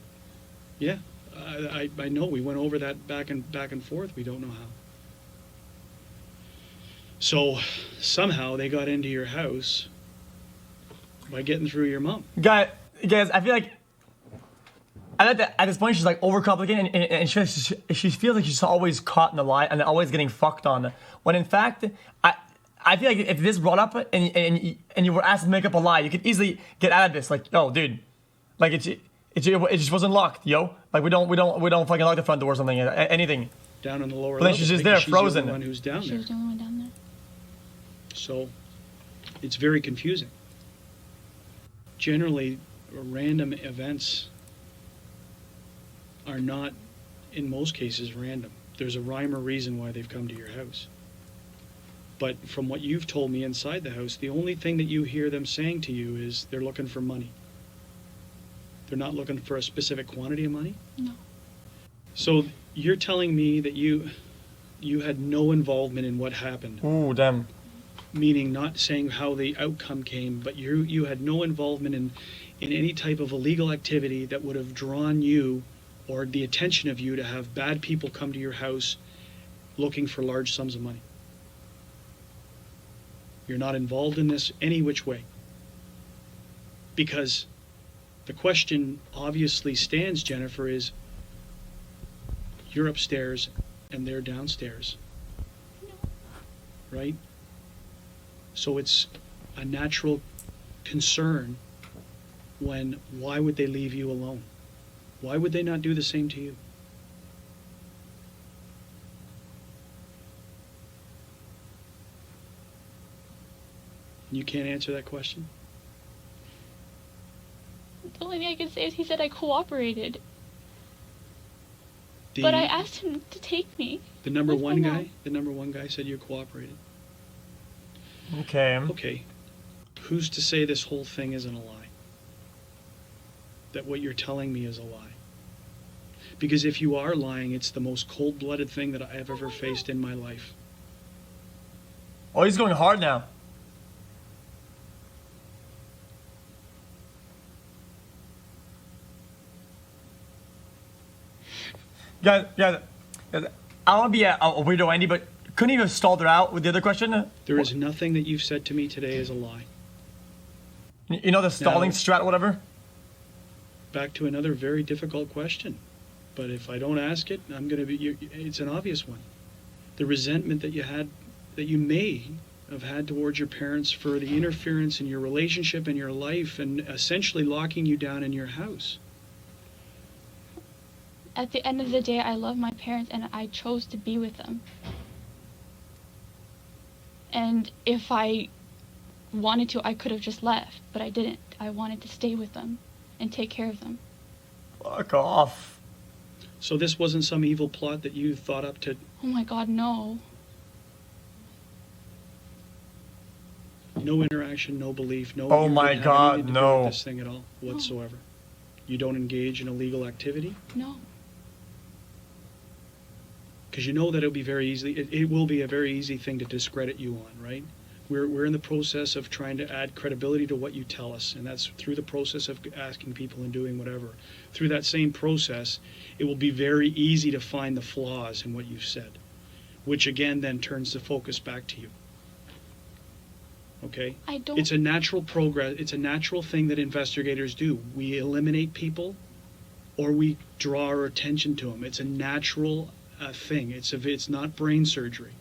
Yeah, I know. We went over that back and forth. We don't know how. So somehow they got into your house by getting through your mom. Guys, I feel like at this point she's like overcomplicating, and she feels like she's always caught in a lie and always getting fucked on. When in fact, I feel like if this brought up and you were asked to make up a lie, you could easily get out of this. Like, oh, dude, like it just wasn't locked, yo. Like we don't fucking lock the front door or something, anything. Down on the lower But then level. she's just because there, she's frozen. The only one who's down She there. was the only one down there. So it's very confusing. Generally, random events are not, in most cases, random. There's a rhyme or reason why they've come to your house. But from what you've told me inside the house, the only thing that you hear them saying to you is they're looking for money. They're not looking for a specific quantity of money? No. So you're telling me that you had no involvement in what happened. Ooh, damn. Meaning not saying how the outcome came, but you had no involvement in any type of illegal activity that would have drawn you or the attention of you to have bad people come to your house looking for large sums of money. You're not involved in this any which way. Because the question obviously stands, Jennifer, is you're upstairs and they're downstairs. Right? So it's a natural concern why would they leave you alone? Why would they not do the same to you? You can't answer that question? The only thing I can say is he said I cooperated. But I asked him to take me. The number with my one mom. guy? The number one guy said you cooperated. Okay. Okay. Who's to say this whole thing isn't a lie? That what you're telling me is a lie? Because if you are lying, it's the most cold-blooded thing that I have ever faced in my life. Oh, he's going hard now. Guys, I don't want to be a weirdo, Andy, but couldn't you have stalled her out with the other question? There is nothing that you've said to me today is a lie. You know the stalling No. strat, whatever? Back to another very difficult question. But if I don't ask it, it's an obvious one. The resentment that you may have had towards your parents for the interference in your relationship and your life and essentially locking you down in your house. at the end of the day, I love my parents and I chose to be with them. And if I wanted to, I could have just left, but I didn't. I wanted to stay with them and take care of them. Fuck off. So this wasn't some evil plot that you thought up to... Oh my God, no. No interaction, no belief, no... Oh you my didn't have God, anything to do no. with this thing at all, whatsoever. You don't engage in illegal activity? No. Because you know that it'll be very easily... It will be a very easy thing to discredit you on, right? We're in the process of trying to add credibility to what you tell us, and that's through the process of asking people and doing whatever. Through that same process, it will be very easy to find the flaws in what you've said, which again then turns the focus back to you. Okay? I don't... It's a natural progress. It's a natural thing that investigators do. We eliminate people, or we draw our attention to them. It's a natural thing. It's not brain surgery.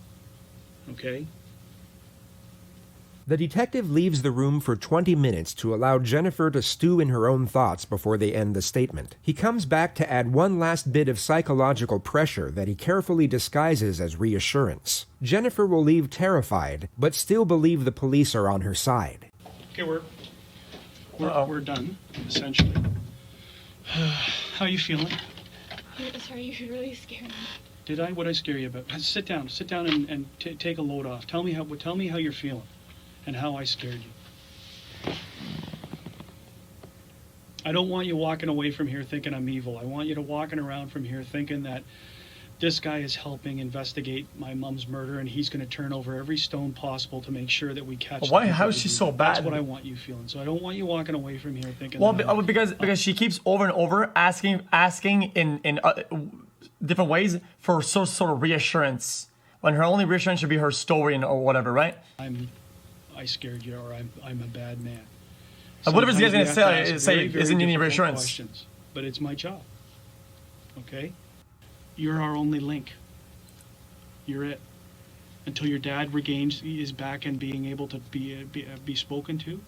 Okay? The detective leaves the room for 20 minutes to allow Jennifer to stew in her own thoughts before they end the statement. He comes back to add one last bit of psychological pressure that he carefully disguises as reassurance. Jennifer will leave terrified, but still believe the police are on her side. Okay, we're done, essentially. How you feeling? Sorry, you really scared me. Did I? What did I scare you about? Sit down and take a load off. Tell me how you're feeling. And how I scared you. I don't want you walking away from here thinking I'm evil. I want you to walking around from here thinking that this guy is helping investigate my mom's murder and he's going to turn over every stone possible to make sure that we catch Why? How is she so bad? That's what I want you feeling. So I don't want you walking away from here thinking... Well, because she keeps over and over asking in different ways for sort of reassurance, when her only reassurance should be her story or whatever, right? I scared you, or I'm a bad man. Whatever you guys going to say very, very isn't any difficult reassurance. Questions, but it's my job. Okay? You're our only link. You're it. Until your dad is back and being able to be spoken to,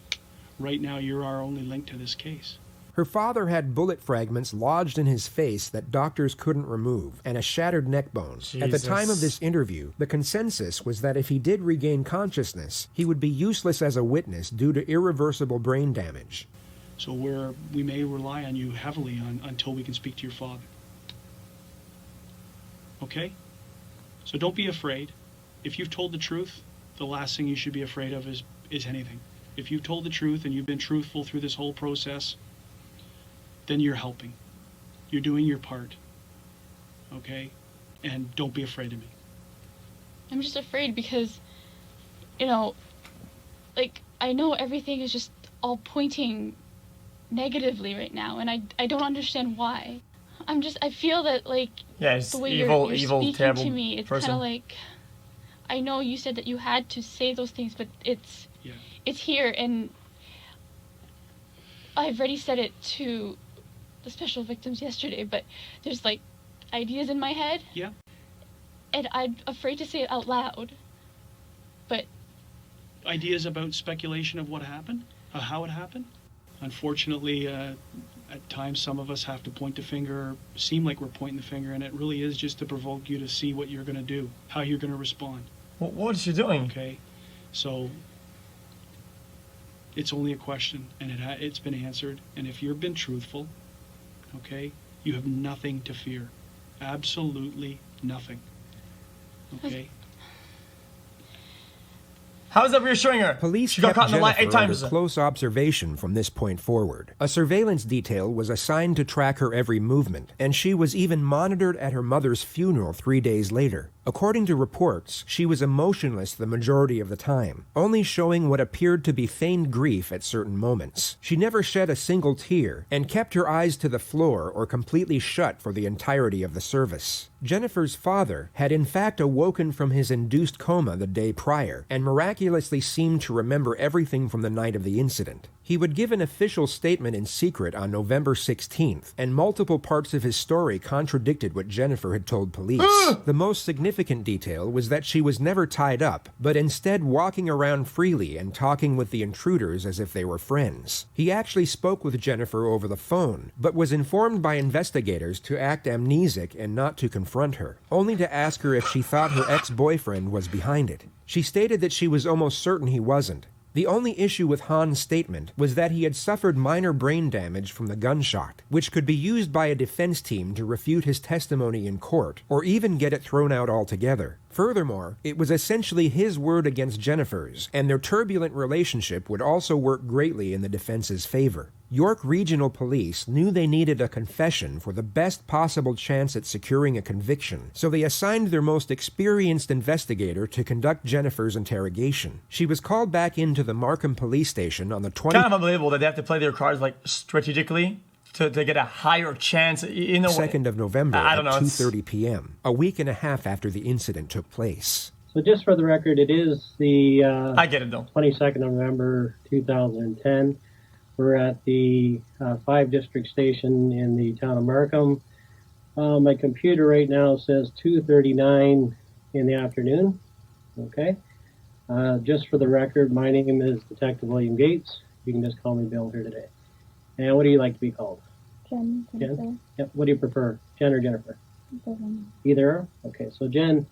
right now you're our only link to this case. Her father had bullet fragments lodged in his face that doctors couldn't remove, and a shattered neck bone. Jesus. At the time of this interview, the consensus was that if he did regain consciousness, he would be useless as a witness due to irreversible brain damage. So we may rely on you heavily until we can speak to your father. Okay? So don't be afraid. If you've told the truth, the last thing you should be afraid of is anything. If you've told the truth and you've been truthful through this whole process, then you're helping. You're doing your part. Okay? And don't be afraid of me. I'm just afraid because, I know everything is just all pointing negatively right now, and I don't understand why. I feel that, it's the way evil, you're speaking terrible to me, it's kind of like, I know you said that you had to say those things, but it's here, and I've already said it to the special victims yesterday, but there's ideas in my head. Yeah. And I'm afraid to say it out loud. But ideas about speculation of what happened, how it happened. Unfortunately, at times some of us have to point the finger, seem like we're pointing the finger, and it really is just to provoke you to see what you're going to do, how you're going to respond. What is she doing? Okay, so it's only a question, and it's been answered. And if you've been truthful, okay, you have nothing to fear. Absolutely nothing. Okay? How is that reassuring her? Police She got kept caught in the line 8 Jennifer under times. close observation from this point forward. A surveillance detail was assigned to track her every movement, and she was even monitored at her mother's funeral 3 days later. According to reports, she was emotionless the majority of the time, only showing what appeared to be feigned grief at certain moments. She never shed a single tear, and kept her eyes to the floor or completely shut for the entirety of the service. Jennifer's father had in fact awoken from his induced coma the day prior, and miraculously seemed to remember everything from the night of the incident. He He would give an official statement in secret on November 16th, and multiple parts of his story contradicted what Jennifer had told police. The most significant detail was that she was never tied up, but instead walking around freely and talking with the intruders as if they were friends. He actually spoke with Jennifer over the phone, but was informed by investigators to act amnesic and not to confront her, only to ask her if she thought her ex-boyfriend was behind it. She stated that she was almost certain he wasn't. The only issue with Han's statement was that he had suffered minor brain damage from the gunshot, which could be used by a defense team to refute his testimony in court, or even get it thrown out altogether. Furthermore, it was essentially his word against Jennifer's, and their turbulent relationship would also work greatly in the defense's favor. York Regional Police knew they needed a confession for the best possible chance at securing a conviction, so they assigned their most experienced investigator to conduct Jennifer's interrogation. She was called back into the Markham police station on the 20th. Kind of unbelievable that they have to play their cards like strategically to get a higher chance. In a way. 2nd of November I at don't know, 2:30 p.m., a week and a half after the incident took place. So just for the record, it is the I get it though. 22nd of November 2010. We're at the 5 District Station in the town of Markham. My computer right now says 2:39 in the afternoon. Okay. Just for the record, my name is Detective William Gates. You can just call me Bill here today. And what do you like to be called? Jen. Jen? Yep. What do you prefer, Jen or Jennifer? Jen. Either. Okay. So Jen,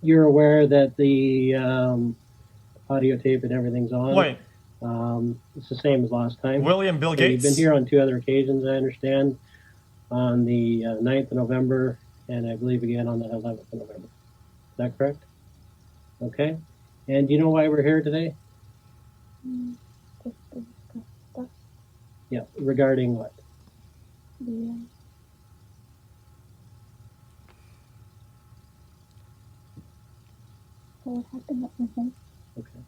you're aware that the audio tape and everything's on. Wait. It's the same as last time. William Bill So Gates. You've been here on 2 other occasions, I understand, on the 9th of November, and I believe again on the 11th of November. Is that correct? Okay. And do you know why we're here today? Just to discuss stuff. Yeah, regarding what? The, so what happened at my home? Okay.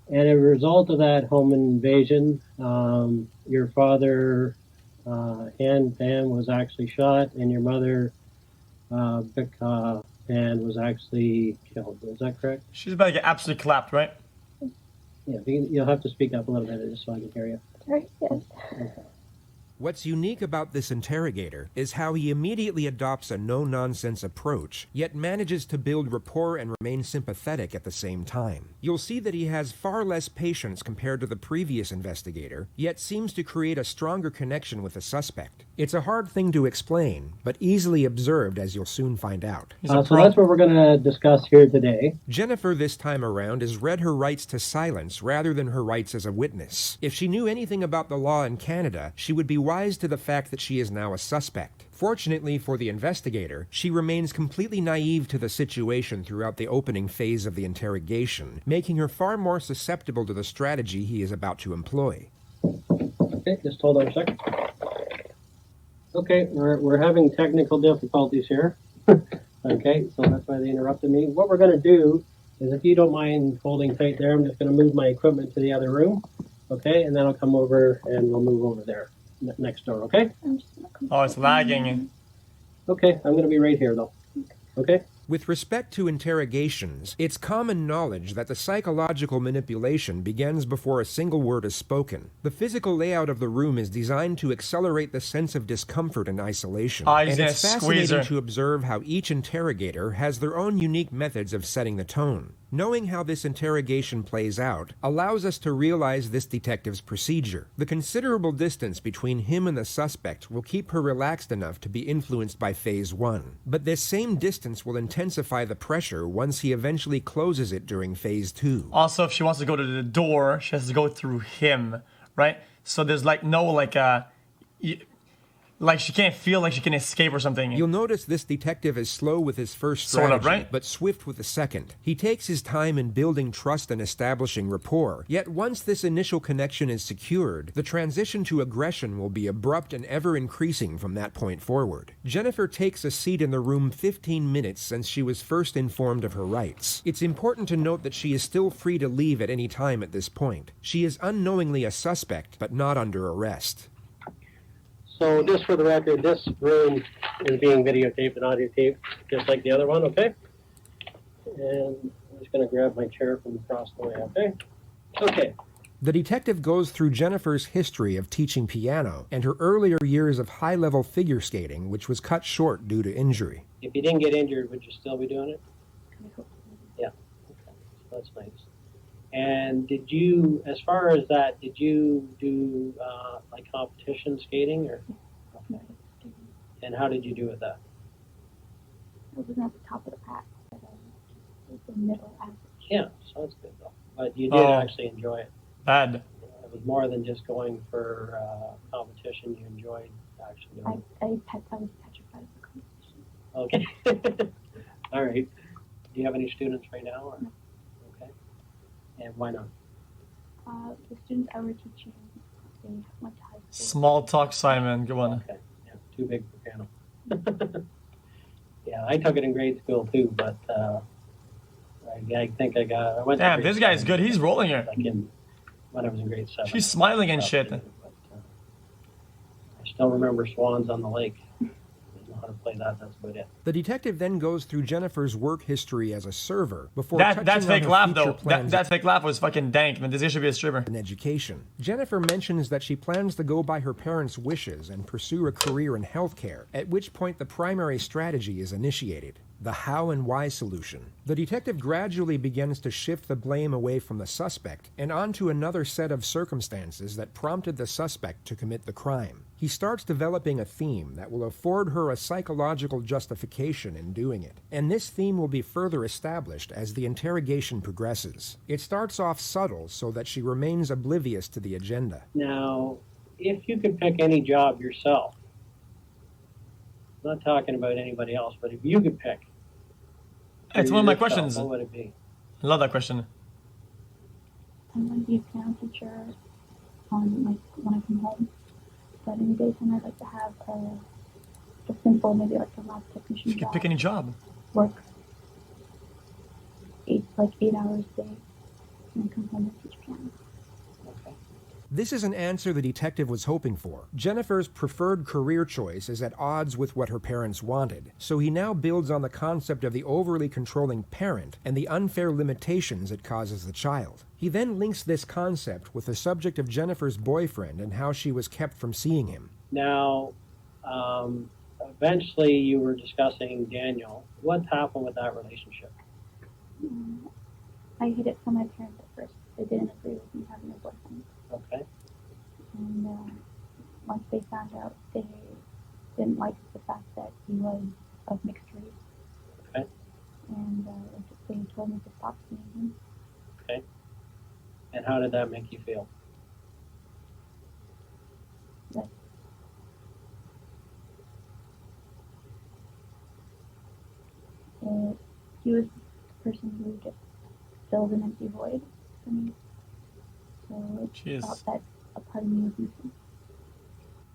And as a result of that home invasion, your father and Pam was actually shot, and your mother, Vic Pan, was actually killed. Is that correct? She's about to get absolutely clapped, right? Yeah, you'll have to speak up a little bit just so I can hear you. Sorry, yes. Okay. What's unique about this interrogator is how he immediately adopts a no-nonsense approach, yet manages to build rapport and remain sympathetic at the same time. You'll see that he has far less patience compared to the previous investigator, yet seems to create a stronger connection with the suspect. It's a hard thing to explain, but easily observed, as you'll soon find out. So that's what we're going to discuss here today. Jennifer this time around has read her rights to silence rather than her rights as a witness. If she knew anything about the law in Canada, she would be wise to the fact that she is now a suspect. Fortunately for the investigator, she remains completely naive to the situation throughout the opening phase of the interrogation, making her far more susceptible to the strategy he is about to employ. Okay, just hold on a second. Okay, we're having technical difficulties here. Okay, so that's why they interrupted me. What we're going to do is, if you don't mind holding tight there, I'm just going to move my equipment to the other room. Okay, and then I'll come over and we'll move over there next door. Okay? Oh, it's lagging. Okay, I'm going to be right here though. Okay? With respect to interrogations, it's common knowledge that the psychological manipulation begins before a single word is spoken. The physical layout of the room is designed to accelerate the sense of discomfort and isolation. And it's fascinating to observe how each interrogator has their own unique methods of setting the tone. Knowing how this interrogation plays out allows us to realize this detective's procedure. The considerable distance between him and the suspect will keep her relaxed enough to be influenced by phase 1. But this same distance will intensify the pressure once he eventually closes it during phase 2. Also, if she wants to go to the door, she has to go through him, right? So there's like no like she can't feel like she can escape or something. You'll notice this detective is slow with his first strategy, sort of, right? But swift with the second. He takes his time in building trust and establishing rapport, yet once this initial connection is secured, the transition to aggression will be abrupt and ever increasing from that point forward. Jennifer takes a seat in the room 15 minutes since she was first informed of her rights. It's important to note that she is still free to leave at any time at this point. She is unknowingly a suspect, but not under arrest. So just for the record, this room is being videotaped and audio taped, just like the other one, okay? And I'm just going to grab my chair from across the way, okay? Okay, The detective goes through Jennifer's history of teaching piano and her earlier years of high-level figure skating, which was cut short due to injury. If you didn't get injured, would you still be doing it? Yeah. Okay. So that's nice. And did you, as far as that, did you do like competition skating or? Okay. And how did you do with that? I wasn't at the top of the pack, but I was the middle average. Yeah, so that's good though. But you did actually enjoy it. Bad. It was more than just going for competition. You enjoyed actually doing it. I was petrified of the competition. Okay. All right. Do you have any students right now? Or? No. Okay. And why not? The students I were teaching, they went to high school. Small talk, Simon. Good one. Okay. Yeah, too big for piano. Yeah, I took it in grade school too, but I think I went. Damn, this guy's good. He's rolling here. Like when I was in grade 7. She's smiling and shit. But, I still remember Swans on the Lake. I don't know how to play that. That's about it. The detective then goes through Jennifer's work history as a server before That's touching on fake her laugh future though. plans That fake laugh was fucking dank, man. This guy should be a streamer. in education. Jennifer mentions that she plans to go by her parents' wishes and pursue a career in healthcare, at which point the primary strategy is initiated. The how and why solution. The detective gradually begins to shift the blame away from the suspect and onto another set of circumstances that prompted the suspect to commit the crime. He starts developing a theme that will afford her a psychological justification in doing it, and this theme will be further established as the interrogation progresses. It starts off subtle so that she remains oblivious to the agenda. Now, if you could pick any job yourself, I'm not talking about anybody else, but if you could pick, It's one of my questions. what would it be? I love that question. I'm going to be a piano teacher when I come home. But in the daytime, I'd like to have a simple, maybe like a lab technician You job. could pick any job. Work 8 hours a day, and then come home and teach piano. Okay. This is an answer the detective was hoping for. Jennifer's preferred career choice is at odds with what her parents wanted, so he now builds on the concept of the overly controlling parent and the unfair limitations it causes the child. He then links this concept with the subject of Jennifer's boyfriend and how she was kept from seeing him. Now, eventually you were discussing Daniel. What happened with that relationship? I hid it from my parents at first. They didn't agree with me having a boyfriend. Okay. And Once they found out, they didn't like the fact that he was of mixed race. Okay. And they told me to stop seeing him. Okay. And how did that make you feel? That he was the person who just filled an empty void for me. So I felt that a part of me was missing.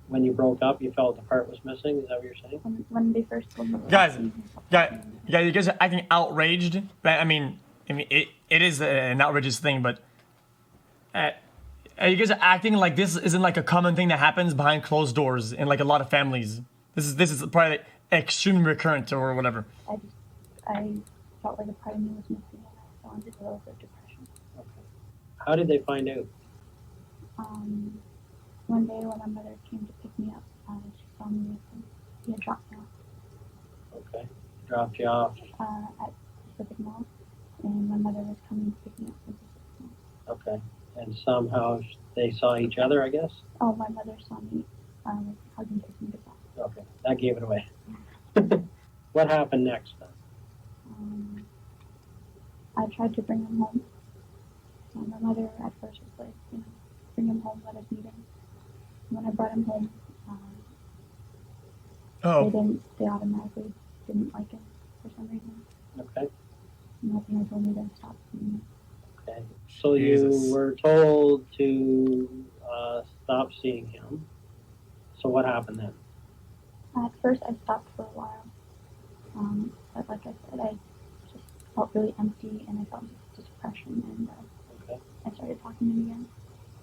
When you broke up, you felt the part was missing? Is that what you're saying? When they first told me. Guys, you guys are acting outraged. I mean, it is an outrageous thing, but you guys are acting like this isn't like a common thing that happens behind closed doors in like a lot of families. This is probably like extremely recurrent or whatever. I felt like a part of me was missing, and I fell into a little bit of depression. Okay. How did they find out? One day when my mother came to pick me up, she saw me with him. He had dropped me off. Okay. Dropped you off. At Pacific Mall, and my mother was coming to pick me up from Pacific Mall. Okay. And somehow they saw each other, I guess? Oh, my mother saw me hugging, kissing goodbye. Okay. That gave it away. What happened next then? I tried to bring him home. My mother at first was like, bring him home, let us meet him. When I brought him home, they automatically didn't like him for some reason. Okay. And that's when they told me to stop seeing him. Okay. So you were told to stop seeing him. So what happened then? At first, I stopped for a while. But like I said, I just felt really empty, and I felt depression, and I started talking to him again.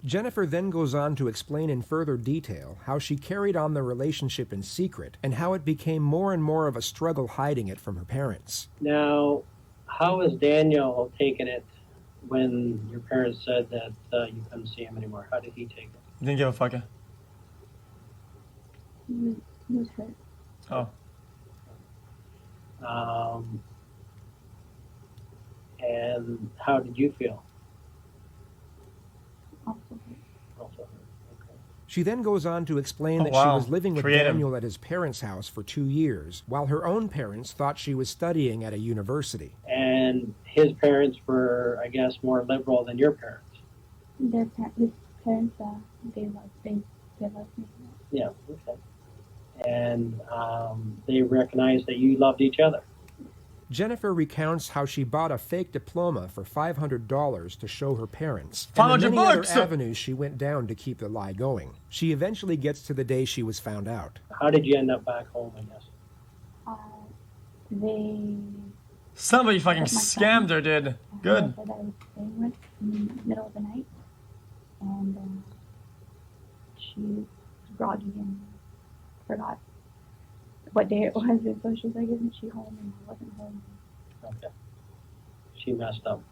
Jennifer then goes on to explain in further detail how she carried on the relationship in secret and how it became more and more of a struggle hiding it from her parents. Now, how has Daniel taken it when your parents said that you couldn't see him anymore? How did he take it? Didn't give a fuck. He was hurt. Oh. And how did you feel? Also hurt. Also hurt. Okay. She then goes on to explain that she wow. was living with Creative. Daniel at his parents' house for 2 years, while her own parents thought she was studying at a university. And his parents were, I guess, more liberal than your parents. His parents, they loved me. Yeah, okay. And they recognized that you loved each other. Jennifer recounts how she bought a fake diploma for $500 to show her parents, and the 500 many other bucks! avenues she went down to keep the lie going. She eventually gets to the day she was found out. How did you end up back home, I guess? They Somebody fucking scammed her, dude. Good. that I was staying with in the middle of the night, and she was groggy and forgot what day it was, and so she's like, "Isn't she home?" And I wasn't home. Okay. She messed up.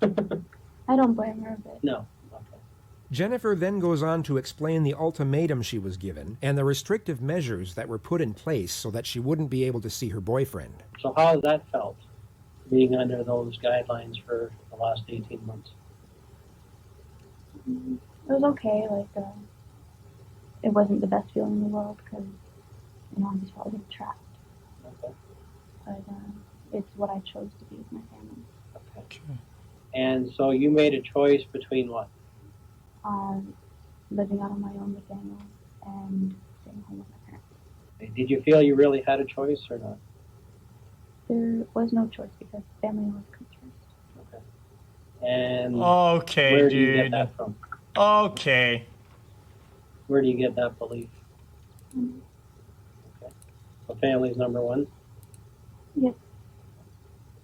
I don't blame her, but No. Okay. Jennifer then goes on to explain the ultimatum she was given and the restrictive measures that were put in place so that she wouldn't be able to see her boyfriend. So how has that felt, being under those guidelines for the last 18 months? it was okay. Like, it wasn't the best feeling in the world because, I just felt like trapped. Okay. But it's what I chose to be with my family. Okay. And so you made a choice between what? Living out on my own with Daniel and staying home with my parents. Did you feel you really had a choice or not? There was no choice because family always comes first. Okay. And Okay, where do you get dude. that from? Okay. Where do you get that belief? Mm-hmm. Okay. So family's number one? Yes.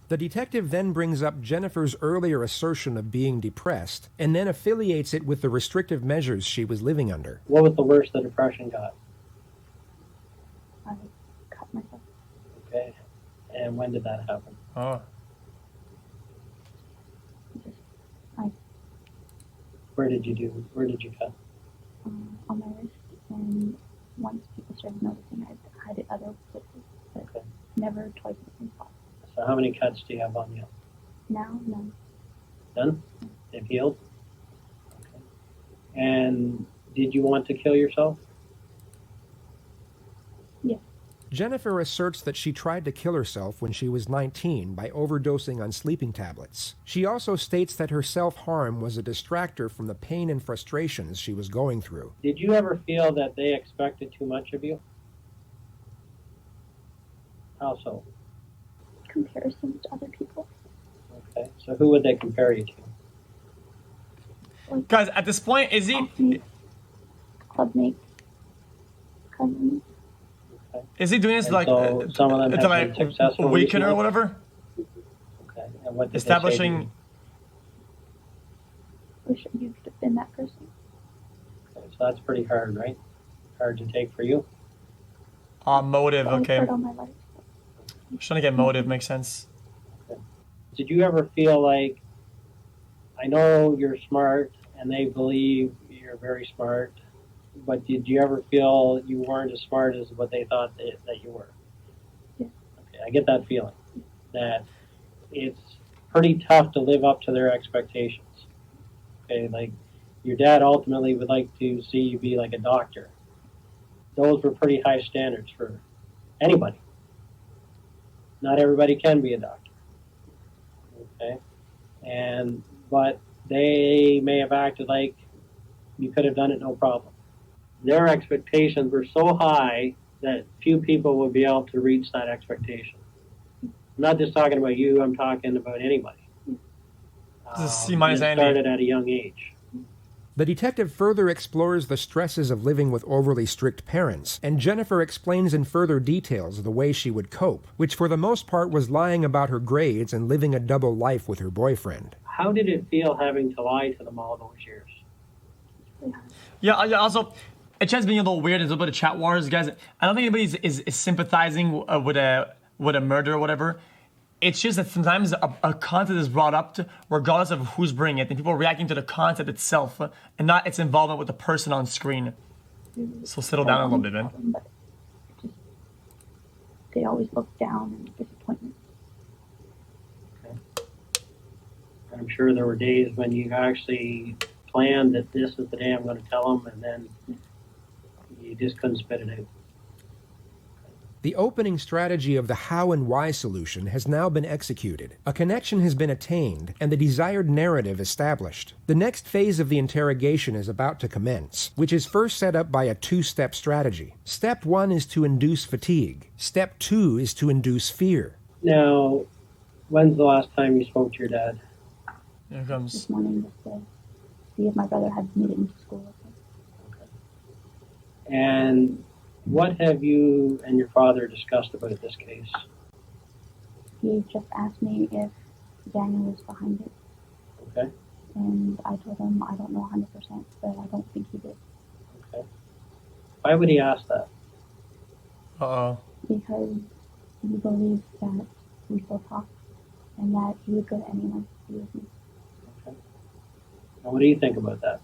The detective then brings up Jennifer's earlier assertion of being depressed and then affiliates it with the restrictive measures she was living under. What was the worst the depression got? I cut myself. Okay. And when did that happen? Oh. Where did you cut? On my wrist, and once people started noticing, I had it other places, but Okay. never twice in the same spot. So how many cuts do you have on you? Now, none. Done? They've healed? Okay. And did you want to kill yourself? Yes. Jennifer asserts that she tried to kill herself when she was 19 by overdosing on sleeping tablets. She also states that her self-harm was a distractor from the pain and frustrations she was going through. Did you ever feel that they expected too much of you? How so? Comparisons to other people. Okay. So who would they compare you to? Like Guys, at this point, is he... classmates, clubmates, cousins. Okay. Is he doing this And like so some of them to have like been successful weaken her or recently? whatever? Okay. And what did Establishing. They say Wish you could have been that person. to you? Okay. So that's pretty hard, right? Hard to take for you. Motive. But I was Okay. hurt all my life. I'm trying to get motive. Makes sense. Did you ever feel like, I know you're smart and they believe you're very smart, but did you ever feel you weren't as smart as what they thought that you were? Yeah. Okay, I get that feeling, that it's pretty tough to live up to their expectations. Okay, like your dad ultimately would like to see you be like a doctor. Those were pretty high standards for anybody. Not everybody can be a doctor. Okay, but they may have acted like you could have done it no problem. Their expectations were so high that few people would be able to reach that expectation. I'm not just talking about you, I'm talking about anybody. This is C-minus it Andy. started at a young age. The detective further explores the stresses of living with overly strict parents, and Jennifer explains in further details the way she would cope, which for the most part was lying about her grades and living a double life with her boyfriend. How did it feel having to lie to them all those years? Yeah. Also, it chat's being a little weird. There's a little bit of chat wars, guys. I don't think anybody is sympathizing with a murder or whatever. It's just that sometimes a concept is brought up regardless of who's bringing it, and people are reacting to the concept itself and not its involvement with the person on screen. So settle down a little bit, man. But just, they always look down and disappointment. Okay. I'm sure there were days when you actually planned that this is the day I'm going to tell them, and then you just couldn't spit it out. The opening strategy of the how and why solution has now been executed. A connection has been attained and the desired narrative established. The next phase of the interrogation is about to commence, which is first set up by a two-step strategy. Step 1 is to induce fatigue. Step 2 is to induce fear. Now, when's the last time you spoke to your dad? Here it comes. This morning, just to see if my brother had made it into school with me. And what have you and your father discussed about this case? He just asked me if Daniel was behind it, Okay. and I told him I don't know 100%, but I don't think he did. Okay. Why would he ask that? Uh-oh. Because he believes that we still talk, and that he would go to anyone to be with me. Okay. And what do you think about that?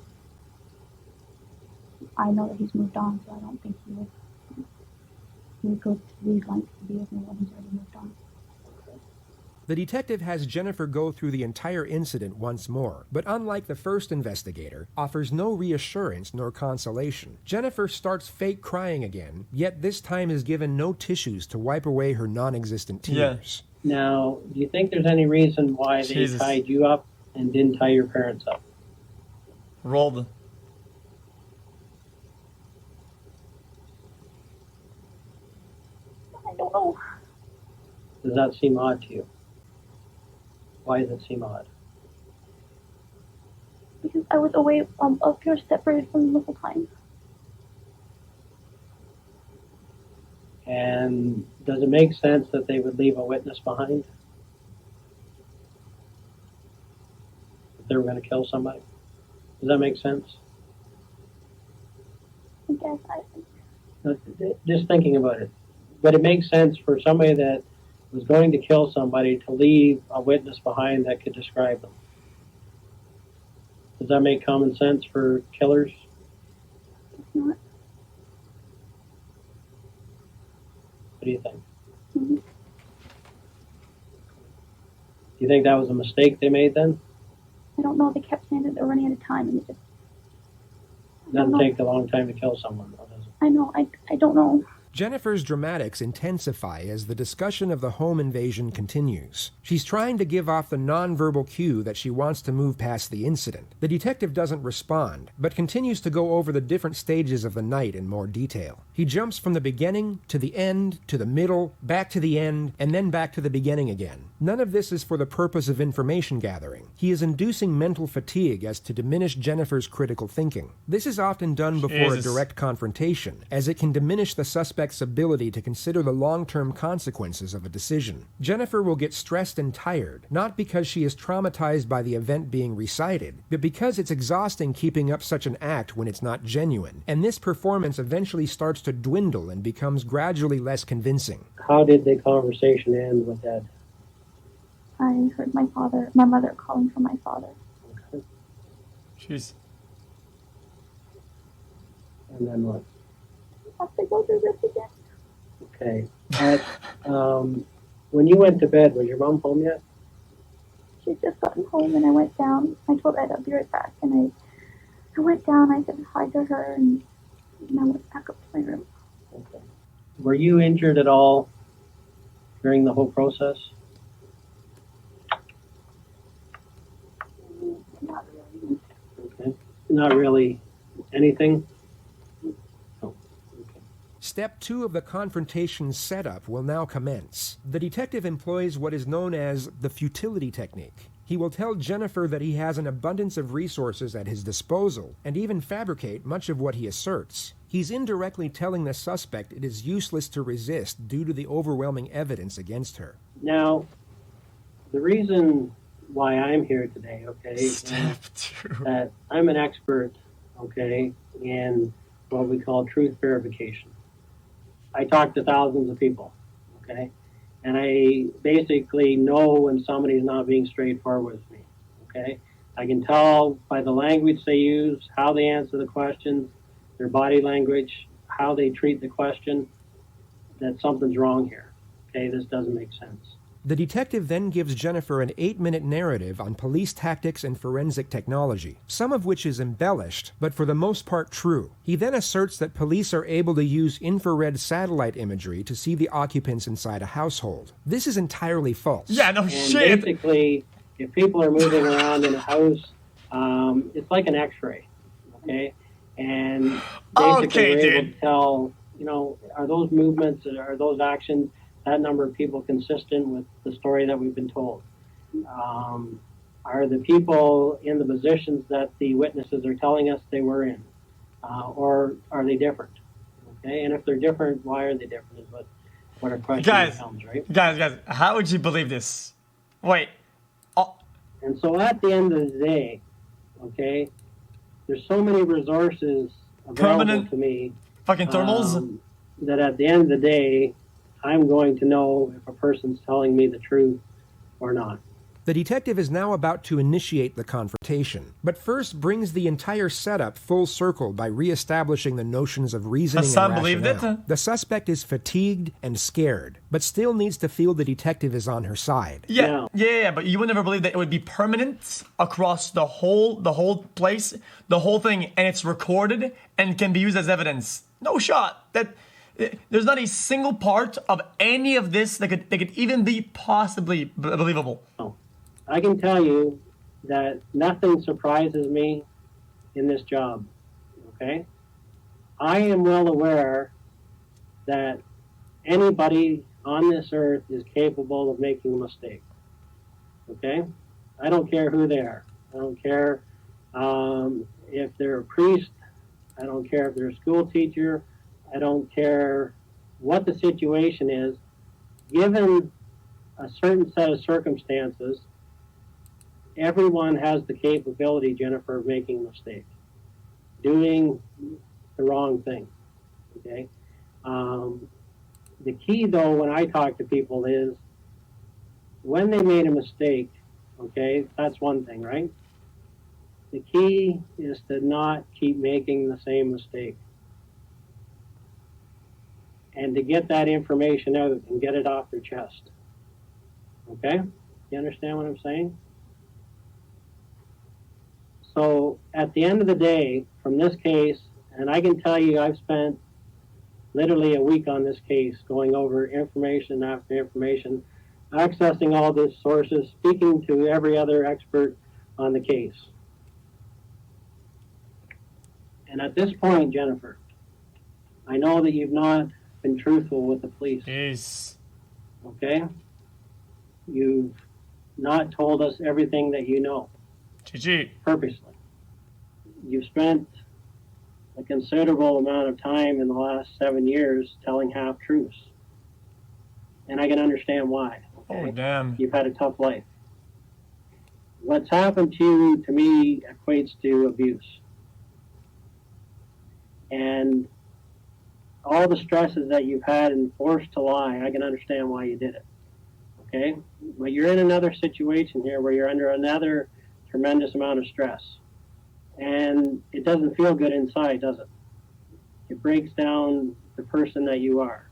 I know that he's moved on, so I don't think he would go to these lengths to be with me when he's already moved on. The detective has Jennifer go through the entire incident once more, but unlike the first investigator, offers no reassurance nor consolation. Jennifer starts fake crying again, yet this time is given no tissues to wipe away her non-existent tears. Now, do you think there's any reason why they Jesus. tied you up and didn't tie your parents up? Rolled. I don't know. Does that seem odd to you? Why does it seem odd? Because I was away up here separated from them the whole time. And does it make sense that they would leave a witness behind? If they were going to kill somebody? Does that make sense? I guess Just thinking about it. Would it make sense for somebody that was going to kill somebody to leave a witness behind that could describe them? Does that make common sense for killers? it's not. What do you think? Mm-hmm. Do you think that was a mistake they made then? I don't know. They kept saying that they're running out of time, and it just. It doesn't take a long time to kill someone, though, does it? I know. I don't know. Jennifer's dramatics intensify as the discussion of the home invasion continues. She's trying to give off the nonverbal cue that she wants to move past the incident. The detective doesn't respond, but continues to go over the different stages of the night in more detail. He jumps from the beginning to the end to the middle, back to the end, and then back to the beginning again. None of this is for the purpose of information gathering. He is inducing mental fatigue as to diminish Jennifer's critical thinking. This is often done before a direct confrontation, as it can diminish the suspect's ability to consider the long-term consequences of a decision. Jennifer will get stressed and tired, not because she is traumatized by the event being recited, but because it's exhausting keeping up such an act when it's not genuine, and this performance eventually starts to dwindle and becomes gradually less convincing. How did the conversation end with Ed? I heard my mother calling for my father. Okay. Jeez. And then what? Have to go through this again. Okay. When you went to bed, was your mom home yet? She'd just gotten home, and I went down. I told Ed I'd be right back, and I went down. I said hi to her, and I went back up to my room. Okay. Were you injured at all during the whole process? Not really. Okay. Not really anything? Step 2 of the confrontation setup will now commence. The detective employs what is known as the futility technique. He will tell Jennifer that he has an abundance of resources at his disposal, and even fabricate much of what he asserts. He's indirectly telling the suspect it is useless to resist due to the overwhelming evidence against her. Now, the reason why I'm here today, okay, Step 2. that I'm an expert, okay, in what we call truth verification. I talk to thousands of people, okay, And I basically know when somebody's not being straightforward with me, okay? I can tell by the language they use, how they answer the questions, their body language, how they treat the question, that something's wrong here, okay? This doesn't make sense. The detective then gives Jennifer an 8-minute narrative on police tactics and forensic technology, some of which is embellished, but for the most part true. He then asserts that police are able to use infrared satellite imagery to see the occupants inside a household. This is entirely false. Yeah, no And shit. basically, if people are moving around in a house, it's like an X-ray, okay? And basically Okay, we're able dude. to tell, are those movements, are those actions, that number of people consistent with the story that we've been told? Are the people in the positions that the witnesses are telling us they were in? Or are they different? Okay, and if they're different, why are they different is what our question becomes, right? Guys, how would you believe this? Wait. Oh, And so at the end of the day, okay, there's so many resources available Permanent to me fucking thermals? that at the end of the day, I'm going to know if a person's telling me the truth or not. The detective is now about to initiate the confrontation, but first brings the entire setup full circle by reestablishing the notions of reasoning Hassan and believed rationale. it? The suspect is fatigued and scared, but still needs to feel the detective is on her side. Yeah, but you would never believe that it would be permanent across the whole place, the whole thing, and it's recorded and can be used as evidence. No shot. There's not a single part of any of this that could even be possibly believable. Oh. I can tell you that nothing surprises me in this job, okay? I am well aware that anybody on this earth is capable of making a mistake, okay? I don't care who they are. I don't care if they're a priest. I don't care if they're a school teacher. I don't care what the situation is. Given a certain set of circumstances, everyone has the capability, Jennifer, of making a mistake, doing the wrong thing, okay? The key, though, when I talk to people is when they made a mistake, okay, that's one thing, right? The key is to not keep making the same mistake and to get that information out and get it off their chest, okay? You understand what I'm saying? So at the end of the day, from this case, and I can tell you I've spent literally a week on this case, going over information after information, accessing all these sources, speaking to every other expert on the case. And at this point, Jennifer, I know that you've not been truthful with the police. Yes. Okay? You've not told us everything that you know. GG. Purposely. You've spent a considerable amount of time in the last 7 years telling half-truths. And I can understand why. Okay? Oh, damn. You've had a tough life. What's happened to you, to me, equates to abuse. And all the stresses that you've had and forced to lie, I can understand why you did it. Okay? But you're in another situation here where you're under another tremendous amount of stress. And it doesn't feel good inside, does it? It breaks down the person that you are.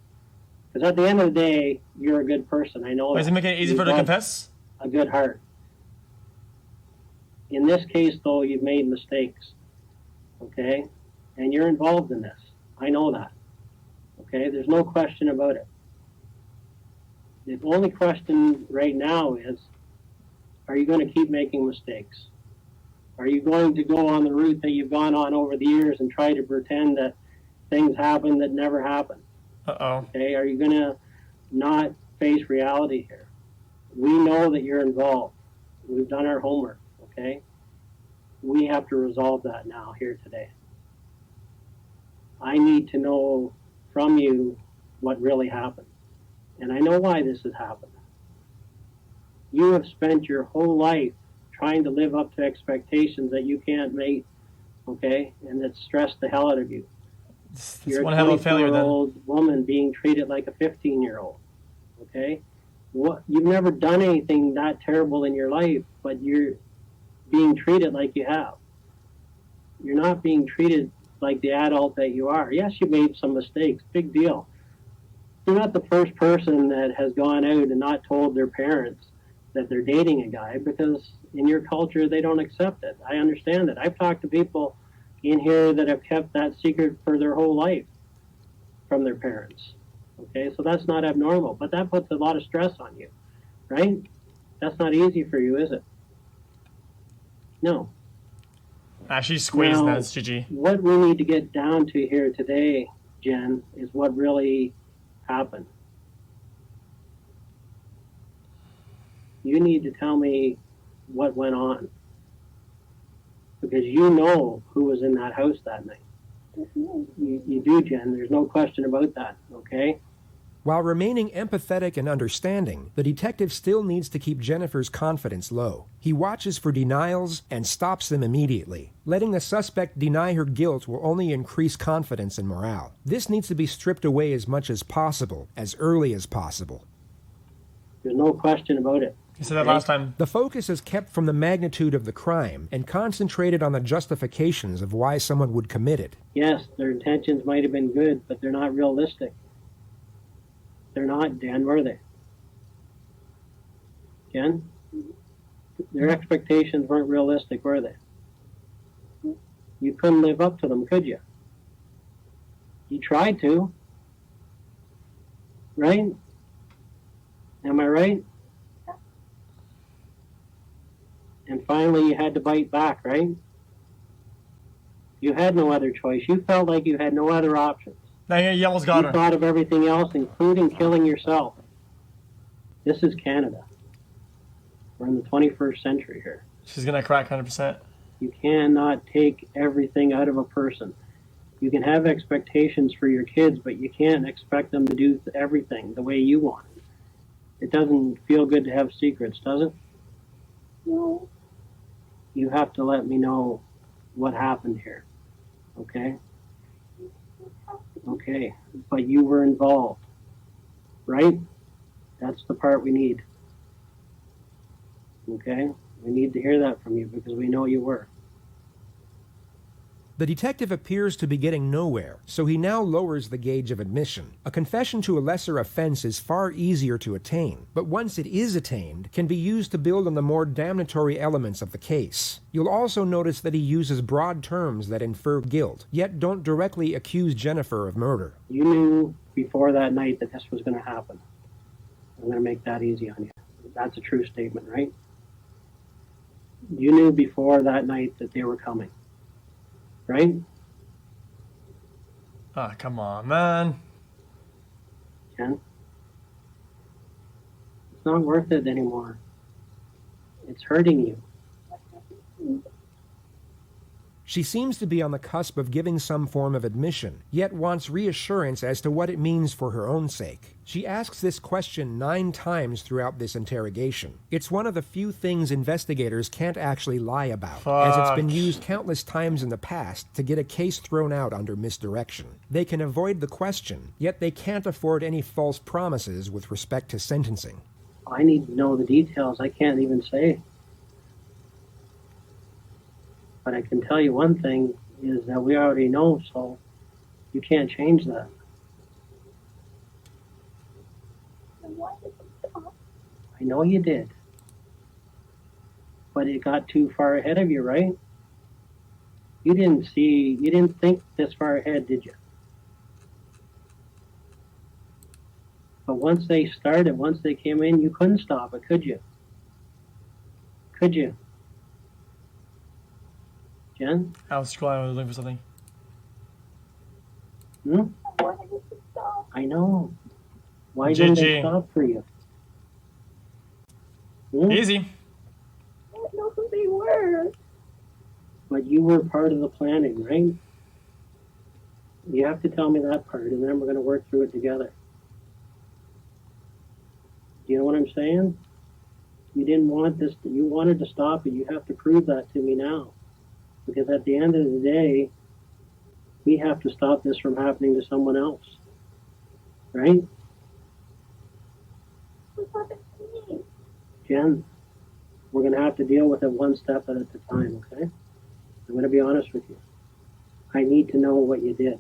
Because at the end of the day, you're a good person. I know. Does it make it easy for her to confess? A good heart. In this case, though, you've made mistakes. Okay? And you're involved in this. I know that. Okay? There's no question about it. The only question right now is, are you going to keep making mistakes? Are you going to go on the route that you've gone on over the years and try to pretend that things happen that never happened? Uh-oh. Okay? Are you going to not face reality here? We know that you're involved. We've done our homework, okay? We have to resolve that now, here today. I need to know from you what really happened. And I know why this has happened. You have spent your whole life trying to live up to expectations that you can't meet, okay? And that stress the hell out of you. It's You're one a hell of a failure then. 24-year-old woman being treated like a 15-year-old, okay? You've never done anything that terrible in your life, but you're being treated like you have. You're not being treated like the adult that you are. Yes, you made some mistakes, big deal. You're not the first person that has gone out and not told their parents that they're dating a guy, because in your culture they don't accept it. I understand that. I've talked to people in here that have kept that secret for their whole life from their parents. Okay, so that's not abnormal, but that puts a lot of stress on you, right? That's not easy for you, is it? No. She's squeezing Now, that, GG. what we need to get down to here today, Jen, is what really happened. You need to tell me what went on, because you know who was in that house that night. You do, Jen. There's no question about that, okay? While remaining empathetic and understanding, the detective still needs to keep Jennifer's confidence low. He watches for denials and stops them immediately. Letting the suspect deny her guilt will only increase confidence and morale. This needs to be stripped away as much as possible, as early as possible. There's no question about it. You said that last time. The focus is kept from the magnitude of the crime and concentrated on the justifications of why someone would commit it. Yes, their intentions might have been good, but they're not realistic. They're not, Dan, were they? Jen? Their expectations weren't realistic, were they? You couldn't live up to them, could you? You tried to. Right? Am I right? And finally you had to bite back, right? You had no other choice. You felt like you had no other options. Now Yellow's got You her. thought of everything else, including killing yourself. This is Canada. We're in the 21st century here. She's gonna crack 100%. You cannot take everything out of a person. You can have expectations for your kids, but you can't expect them to do everything the way you want. It doesn't feel good to have secrets, does it? No. You have to let me know what happened here, okay? Okay, but you were involved, right? That's the part we need. Okay? We need to hear that from you because we know you were. The detective appears to be getting nowhere, so he now lowers the gauge of admission. A confession to a lesser offense is far easier to attain, but once it is attained, can be used to build on the more damnatory elements of the case. You'll also notice that he uses broad terms that infer guilt, yet don't directly accuse Jennifer of murder. You knew before that night that this was going to happen. I'm going to make that easy on you. That's a true statement, right? You knew before that night that they were coming. Right? Ah, come on, man. Ken? It's not worth it anymore. It's hurting you. She seems to be on the cusp of giving some form of admission, yet wants reassurance as to what it means for her own sake. She asks this question 9 times throughout this interrogation. It's one of the few things investigators can't actually lie about, as it's been used countless times in the past to get a case thrown out under misdirection. They can avoid the question, yet they can't afford any false promises with respect to sentencing. I need to know the details. I can't even say. But I can tell you one thing is that we already know, so you can't change that. I know you did. But it got too far ahead of you, right? You didn't think this far ahead, did you? But once they started, once they came in, you couldn't stop it, could you? Could you? Jen? I was scrolling, I was looking for something. I know. Why didn't they stop for you? Easy. I didn't know who they were. But you were part of the planning, right? You have to tell me that part, and then we're going to work through it together. Do you know what I'm saying? You didn't want this, you wanted to stop it. You have to prove that to me now. Because at the end of the day, we have to stop this from happening to someone else. Right? But Jen, we're going to have to deal with it one step at a time, okay? I'm going to be honest with you. I need to know what you did.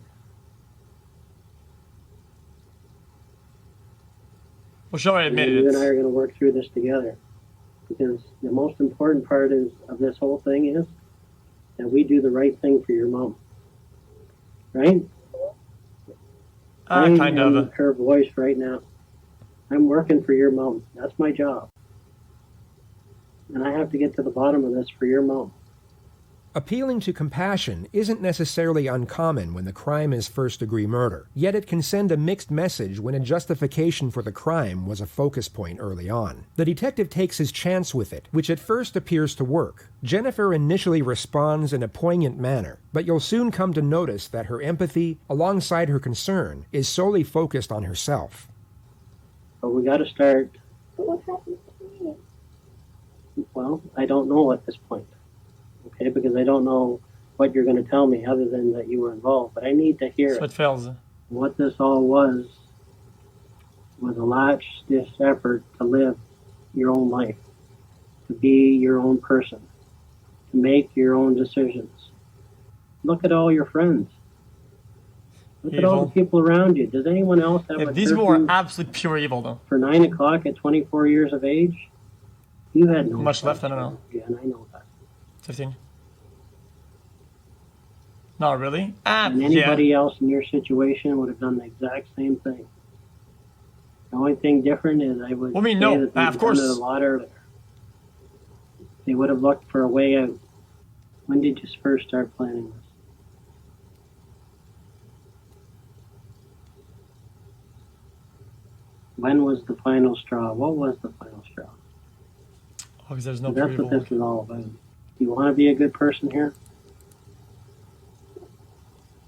Well, sure, I admit You it. and I are going to work through this together. Because the most important part of this whole thing is that we do the right thing for your mom. Right? Kind I am of. her voice right now. I'm working for your mom. That's my job. And I have to get to the bottom of this for your mom. Appealing to compassion isn't necessarily uncommon when the crime is first-degree murder, yet it can send a mixed message when a justification for the crime was a focus point early on. The detective takes his chance with it, which at first appears to work. Jennifer initially responds in a poignant manner, but you'll soon come to notice that her empathy, alongside her concern, is solely focused on herself. But we got to start. But what happened to me? Well, I don't know at this point. Okay, because I don't know what you're going to tell me other than that you were involved. But I need to hear So it fails. what this all was a last-ditch effort to live your own life, to be your own person, to make your own decisions. Look at all your friends. Look at all the people around you. Does anyone else have a These people are curfew absolute pure evil, though. for 9 o'clock at 24 years of age? You had no Much left, I choice, don't know. Yeah, and I know that. 15. Not really. And anybody else in your situation would have done the exact same thing. The only thing different is I would say that they of would course. have done it a lot earlier. They would have looked for a way out. When did you first start planning this? When was the final straw? What was the final straw? Oh, because there's no That's pure what evil. this is all about. You want to be a good person here?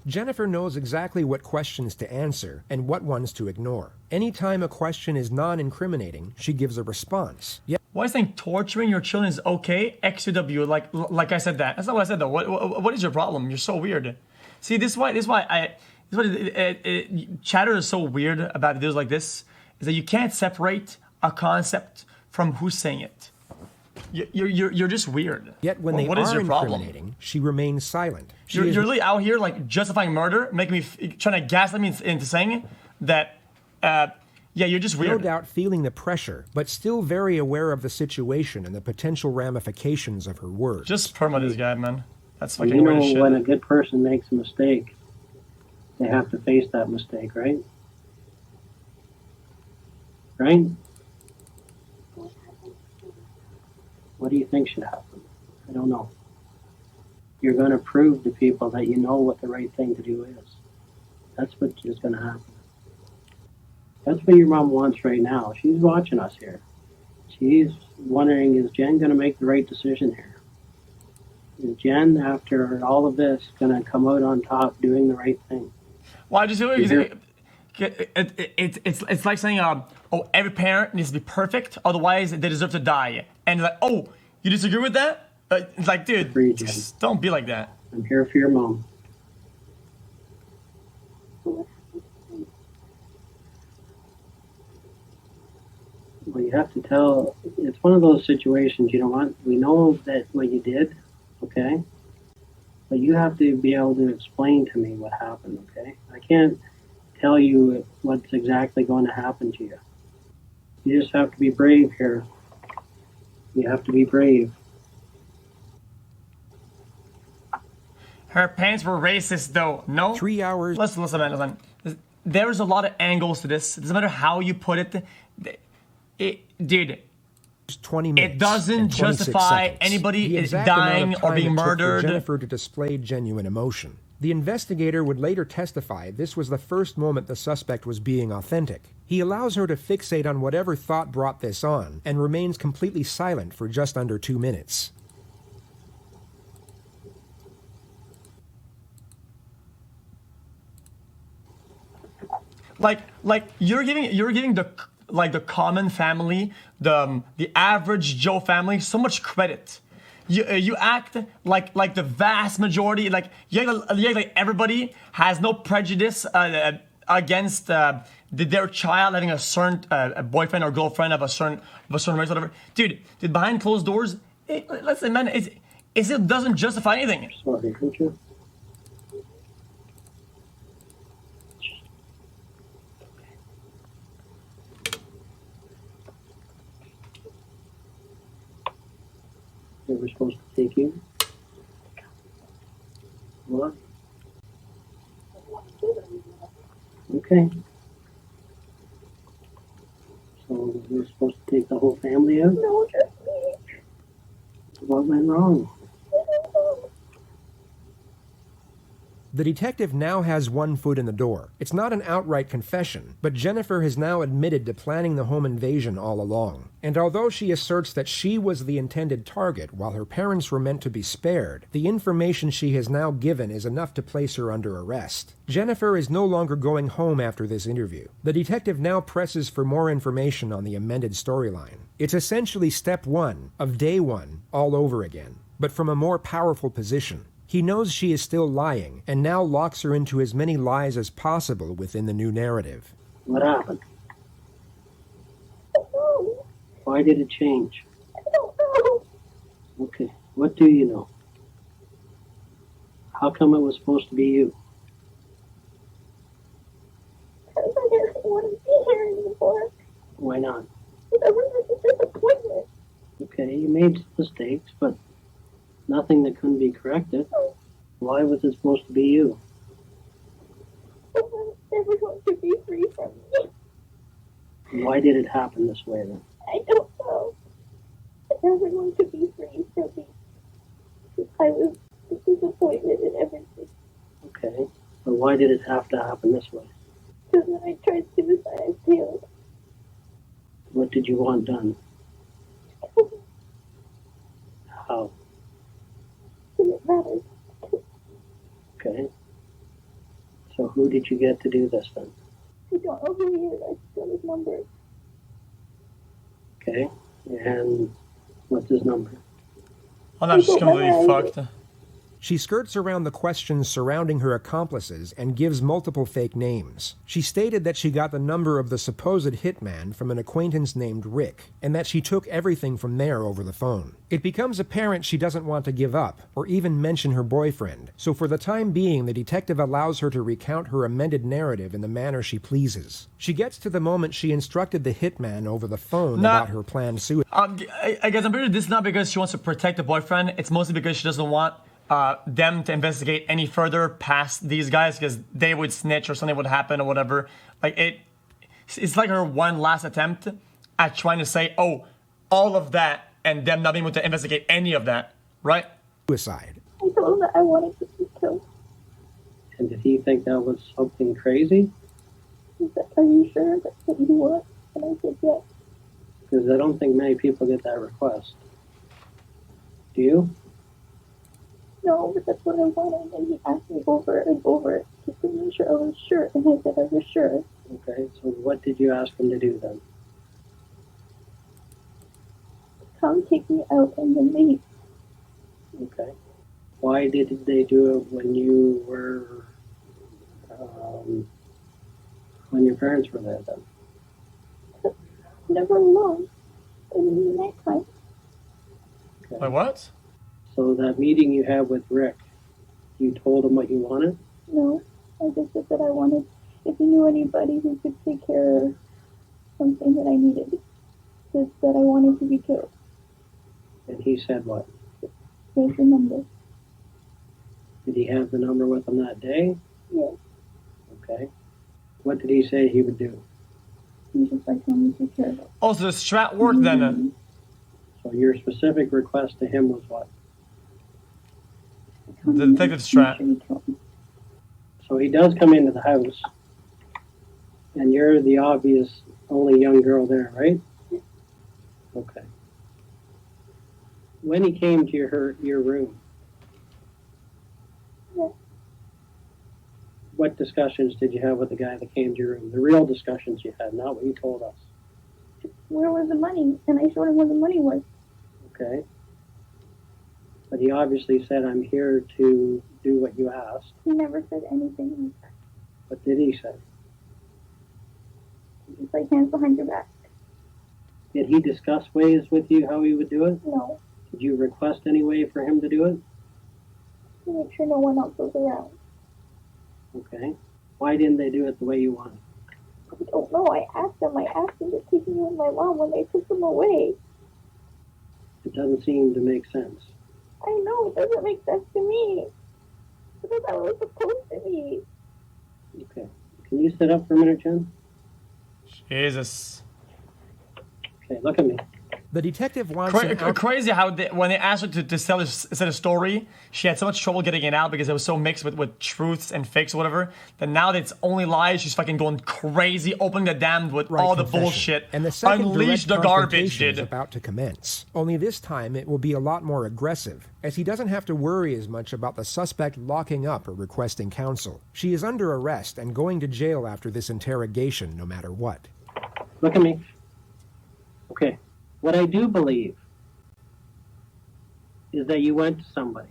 Jennifer knows exactly what questions to answer and what ones to ignore. Anytime a question is non-incriminating, she gives a response. Yet Why is saying torturing your children is okay? xQcOW, like I said that. That's not what I said though. What is your problem? You're so weird. See, this is why chatter is so weird about videos like this, is that you can't separate a concept from who's saying it. You're just weird. Yet when they what are is your problem? incriminating, she remains silent. You're really out here like justifying murder, making me trying to gaslight me into saying that. Yeah, you're just weird. No doubt feeling the pressure, but still very aware of the situation and the potential ramifications of her words. Just perma this guy, man. That's fucking You weird know as shit. when a good person makes a mistake, they have to face that mistake, right? Right? What do you think should happen? I don't know. You're going to prove to people that you know what the right thing to do is. That's what is going to happen. That's what your mom wants right now. She's watching us here. She's wondering, is Jen going to make the right decision here? Is Jen, after all of this, going to come out on top doing the right thing? Well, I just feel like it's like saying, oh, every parent needs to be perfect, otherwise they deserve to die. And like, oh, you disagree with that? It's like, dude, just don't be like that. I'm here for your mom. Well, you have to tell, it's one of those situations, you know what? We know that what you did, okay? But you have to be able to explain to me what happened, okay? I can't tell you what's exactly going to happen to you. You just have to be brave here. You have to be brave. Her parents were racist, though. No? 3 hours. Listen, man, listen. There's a lot of angles to this. It doesn't matter how you put it. Dude, 20 minutes it doesn't and 26 justify seconds. anybody The exact dying amount of or time being it took for murdered. Jennifer to display genuine emotion. The investigator would later testify this was the first moment the suspect was being authentic. He allows her to fixate on whatever thought brought this on and remains completely silent for just under 2 minutes. Like you're giving the common family, the average Joe family so much credit. You act like the vast majority, like you act like everybody has no prejudice against Did their child having a certain a boyfriend or girlfriend of a certain race, whatever? Dude, behind closed doors, let's say, man, it doesn't justify anything. Sorry, thank you. They were supposed to take you. What? Okay. So you're supposed to take the whole family out? No, just me. What went wrong? The detective now has one foot in the door. It's not an outright confession, but Jennifer has now admitted to planning the home invasion all along. And although she asserts that she was the intended target while her parents were meant to be spared, the information she has now given is enough to place her under arrest. Jennifer is no longer going home after this interview. The detective now presses for more information on the amended storyline. It's essentially step one of day one all over again, but from a more powerful position. He knows she is still lying, and now locks her into as many lies as possible within the new narrative. What happened? Why did it change? I don't know. Okay, what do you know? How come it was supposed to be you? Because I didn't want to be here anymore. Why not? Because I was a disappointment. Okay, you made mistakes, but nothing that couldn't be corrected. Why was it supposed to be you? I want everyone to be free from me. Why did it happen this way then? I don't know. Everyone to be free from me. I was disappointed in everything. Okay, but why did it have to happen this way? Because when I tried suicide, I failed. What did you want done? How? Didn't matter. Okay. So who did you get to do this then? I don't know who he is. I just got his number. Okay. And what's his number? Oh, that's just completely fucked. She skirts around the questions surrounding her accomplices and gives multiple fake names. She stated that she got the number of the supposed hitman from an acquaintance named Rick, and that she took everything from there over the phone. It becomes apparent she doesn't want to give up, or even mention her boyfriend, so for the time being the detective allows her to recount her amended narrative in the manner she pleases. She gets to the moment she instructed the hitman over the phone about her planned suicide. I guess I'm pretty sure this is not because she wants to protect the boyfriend, it's mostly because she doesn't want them to investigate any further past these guys because they would snitch or something would happen or whatever. Like it's like her one last attempt at trying to say, oh, all of that and them not being able to investigate any of that, right? Suicide. I told him that I wanted to be killed. And did he think that was something crazy? He said, are you sure that's what you want? And I said, yes. Because I don't think many people get that request. Do you? No, but that's what I wanted. And he asked me over and over just to make sure I was sure. And I said I was sure. Okay, so what did you ask him to do then? Come take me out and then leave. Okay. Why did they do it when you were, when your parents were there then? Never alone. In the nighttime. Okay. Like what? So that meeting you had with Rick, you told him what you wanted? No, I just said that I wanted, if he knew anybody who could take care of something that I needed, just that I wanted to be killed. And he said what? Here's the number. Did he have the number with him that day? Yes. Okay. What did he say he would do? He just like told me to take care of it. Oh, so the strat worked then. So your specific request to him was what? The detective strat. So he does come into the house, and you're the obvious only young girl there, right? Okay. When he came to your room, Yeah. what discussions did you have with the guy that came to your room? The real discussions you had, not what you told us. Where was the money? And I showed him where the money was. Okay. But he obviously said, I'm here to do what you asked. He never said anything like that. What did he say? Just like hands behind your back. Did he discuss ways with you how he would do it? No. Did you request any way for him to do it? To make sure no one else was around. Okay. Why didn't they do it the way you wanted? I don't know. I asked them to take me with my mom when they took them away. It doesn't seem to make sense. I know, it doesn't make sense to me. Because I was supposed to be. Okay. Can you sit up for a minute, Jen? Jesus. Okay, look at me. The detective wants an out- Crazy how when they asked her to tell a story, she had so much trouble getting it out because it was so mixed with truths and fakes or whatever. That now that it's only lies, she's fucking going crazy, opening the dam with all the confession. bullshit. And the second Unleash direct the garbage, confrontation is dude. about to commence. Only this time it will be a lot more aggressive, as he doesn't have to worry as much about the suspect locking up or requesting counsel. She is under arrest and going to jail after this interrogation, no matter what. Look at me. Okay. What I do believe is that you went to somebody.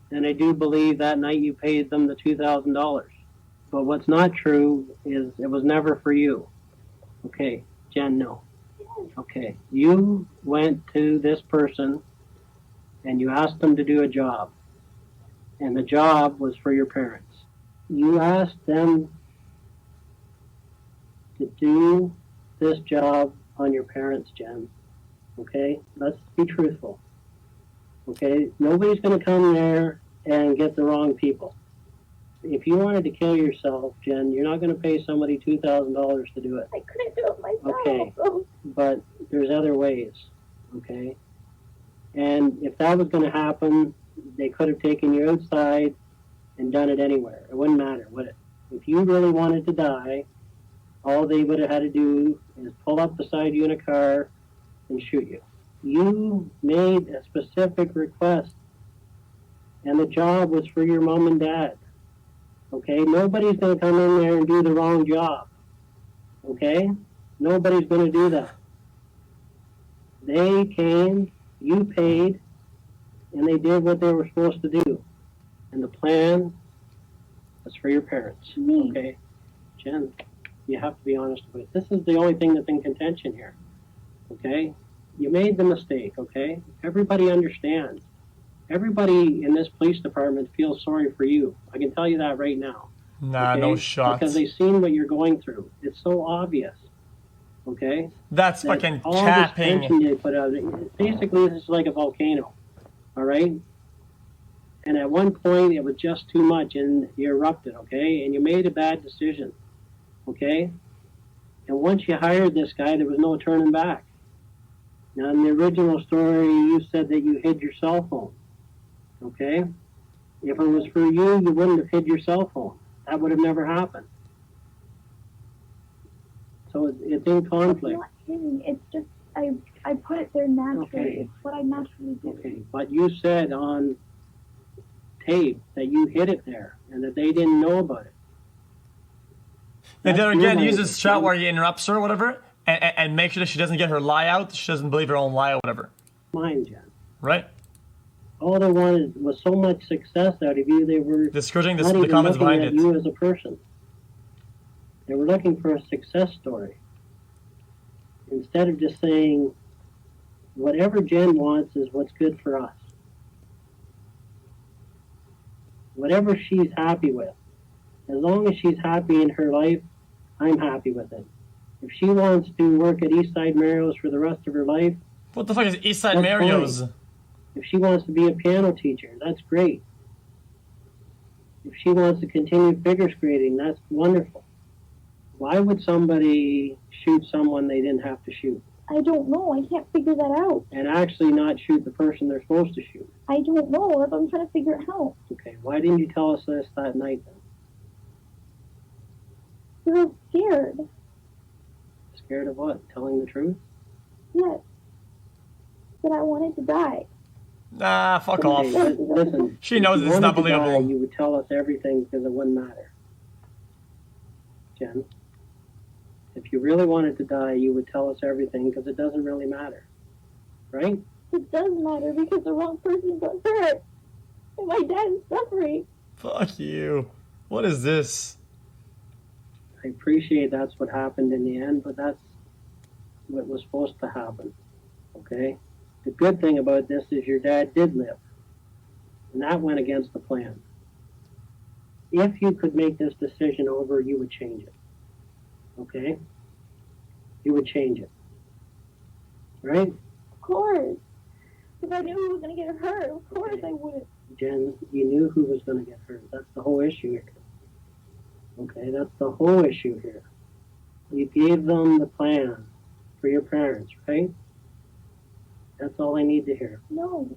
And I do believe that night you paid them the $2,000. But what's not true is it was never for you. Okay, Jen, no. Okay, you went to this person and you asked them to do a job. And the job was for your parents. You asked them to do this job on your parents, Jen. Okay? Let's be truthful. Okay? Nobody's going to come there and get the wrong people. If you wanted to kill yourself, Jen, you're not going to pay somebody $2,000 to do it. I couldn't do it myself. Okay. But there's other ways. Okay? And if that was going to happen, they could have taken you outside and done it anywhere. It wouldn't matter, would it? If you really wanted to die, all they would have had to do is pull up beside you in a car and shoot you. You made a specific request, and the job was for your mom and dad. Okay? Nobody's going to come in there and do the wrong job. Okay? Nobody's going to do that. They came, you paid, and they did what they were supposed to do. And the plan was for your parents. Me. Okay? Jen, you have to be honest with it. This is the only thing that's in contention here. Okay? You made the mistake, okay? Everybody understands. Everybody in this police department feels sorry for you. I can tell you that right now. Nah, okay? no shots. Because they've seen what you're going through. It's so obvious. Okay? That's That fucking all this capping. tension they put out, basically this is like a volcano. All right? And at one point it was just too much and you erupted, okay? And you made a bad decision. Okay? And once you hired this guy, there was no turning back. Now, in the original story, you said that you hid your cell phone. Okay? If it was for you, you wouldn't have hid your cell phone. That would have never happened. So it's in conflict. It's not hidden. It's just, I put it there naturally. Okay. It's what I naturally do. Okay, but you said on tape that you hid it there and that they didn't know about it. And then That's again, your use way this of shot where he interrupts her or whatever, and make sure that she doesn't get her lie out. She doesn't believe her own lie or whatever. Mine, Jen. Right? All they wanted was so much success out of you. They were Discouraging not the even comments looking behind at it. you as a person. They were looking for a success story. Instead of just saying, whatever Jen wants is what's good for us. Whatever she's happy with. As long as she's happy in her life, I'm happy with it. If she wants to work at Eastside Mario's for the rest of her life, What the fuck is Eastside That's Mario's? fine. If she wants to be a piano teacher, that's great. If she wants to continue figure skating, that's wonderful. Why would somebody shoot someone they didn't have to shoot? I don't know. I can't figure that out. And actually not shoot the person they're supposed to shoot? I don't know. That's what I'm trying to figure out. Okay, why didn't you tell us this that night then? I was scared. Scared of what? Telling the truth? Yes. That I wanted to die. Nah, fuck Okay, off. listen. She knows if you it's not wanted to die, believable. you would tell us everything because it wouldn't matter. Jen, if you really wanted to die, you would tell us everything because it doesn't really matter. Right? It does matter because the wrong person got hurt. And my dad is suffering. Fuck you. What is this? I appreciate that's what happened in the end, but that's what was supposed to happen. Okay? The good thing about this is your dad did live. And that went against the plan. If you could make this decision over, you would change it. Okay? You would change it. Right? Of course. If I knew who was going to get hurt, of course I would. Jen, you knew who was going to get hurt. That's the whole issue here. Okay? That's the whole issue here. You gave them the plan for your parents, right? That's all I need to hear. No.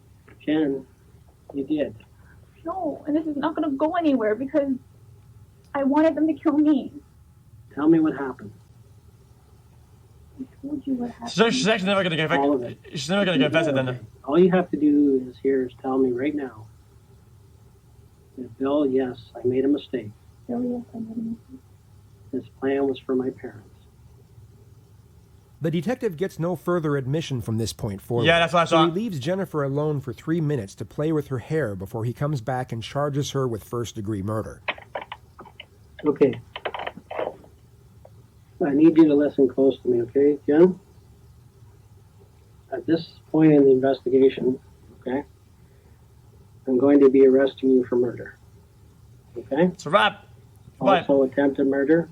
Jen, you did. No, and this is not going to go anywhere because I wanted them to kill me. Tell me what happened. I told you what happened. She's actually never gonna get She's never gonna confess it then. All you have to do is tell me right now that, Bill, yes, I made a mistake. Bill, yes, I made a mistake. This plan was for my parents. The detective gets no further admission from this point forward. Yeah, that's what I So saw. he leaves Jennifer alone for 3 minutes to play with her hair before he comes back and charges her with first-degree murder. Okay. I need you to listen close to me, okay, Jen? At this point in the investigation, okay, I'm going to be arresting you for murder. Okay? It's a wrap. What? Also attempted murder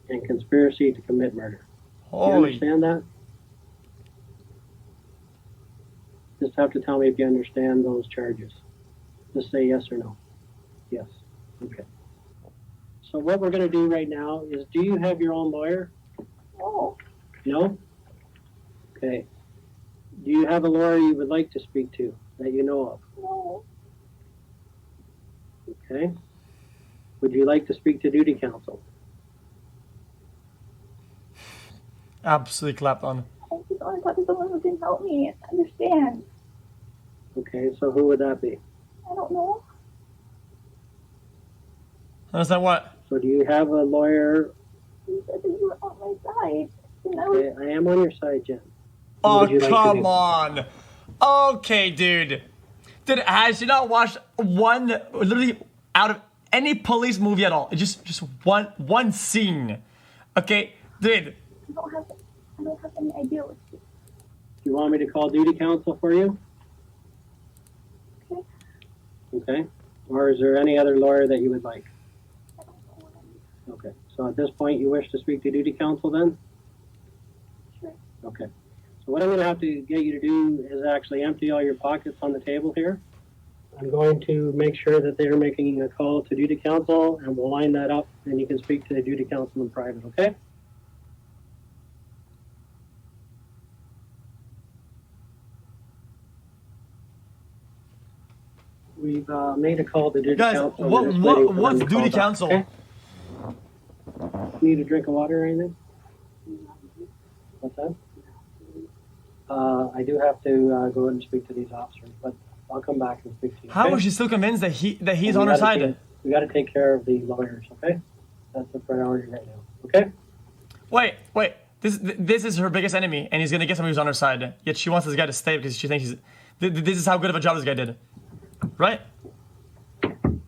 and conspiracy to commit murder. You Holy. understand that? Just have to tell me if you understand those charges. Just say yes or no. Yes. Okay. So what we're going to do right now is, do you have your own lawyer? No. No? Okay. Do you have a lawyer you would like to speak to that you know of? No. Okay. Would you like to speak to duty counsel? Absolutely clapped on. I just want to talk to someone who can help me understand. Okay, so who would that be? I don't know. Understand what? So do you have a lawyer? You said that you were on my side. And I was... Okay, I am on your side, Jen. What Oh, would you like to come do? on. Okay, dude. Dude, has you not watched one, literally, out of any police movie at all? Just one scene. Okay, dude. I don't have any idea what to do. Do you want me to call duty counsel for you? Okay. Okay. Or is there any other lawyer that you would like? I don't know what I need. Okay. So at this point, you wish to speak to duty counsel then? Sure. Okay. So what I'm going to have to get you to do is actually empty all your pockets on the table here. I'm going to make sure that they're making a call to duty counsel, and we'll line that up, and you can speak to the duty counsel in private, okay? We've made a call to duty Guys, counsel. We're just waiting for them what's to call duty back, counsel? okay? Need a drink of water or anything? What's that? I do have to go and speak to these officers, but I'll come back and speak to you. How okay? is she still convinced that he's We on her gotta side? We got to take care of the lawyers, okay? That's the priority right now, okay? Wait. This is her biggest enemy, and he's gonna get somebody who's on her side. Yet she wants this guy to stay because she thinks this is how good of a job this guy did, right?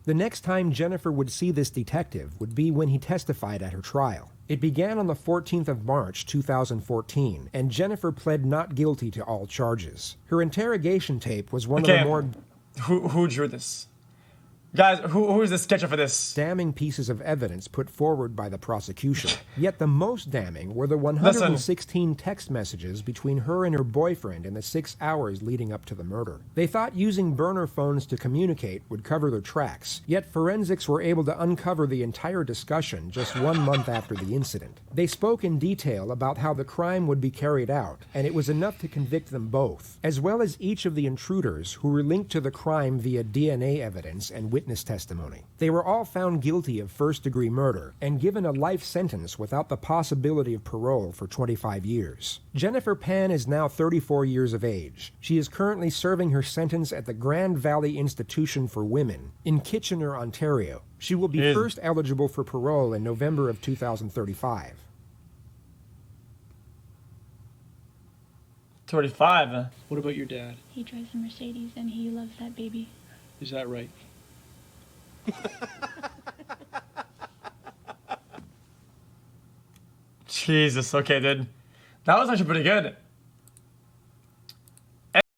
The next time Jennifer would see this detective would be when he testified at her trial. It began on the 14th of March, 2014, and Jennifer pled not guilty to all charges. Her interrogation tape was one of the more Who drew this? Guys, who is the sketcher for this? damning pieces of evidence put forward by the prosecution. Yet the most damning were the 116 text messages between her and her boyfriend in the 6 hours leading up to the murder. They thought using burner phones to communicate would cover their tracks, yet forensics were able to uncover the entire discussion just 1 month after the incident. They spoke in detail about how the crime would be carried out, and it was enough to convict them both, as well as each of the intruders who were linked to the crime via DNA evidence and witness testimony. They were all found guilty of first-degree murder and given a life sentence without the possibility of parole for 25 years. Jennifer Pan is now 34 years of age. She is currently serving her sentence at the Grand Valley Institution for Women in Kitchener, Ontario. She will be first eligible for parole in November of 2035. 35. What about your dad? He drives a Mercedes and he loves that baby. Is that right? Jesus. Okay, dude. That was actually pretty good.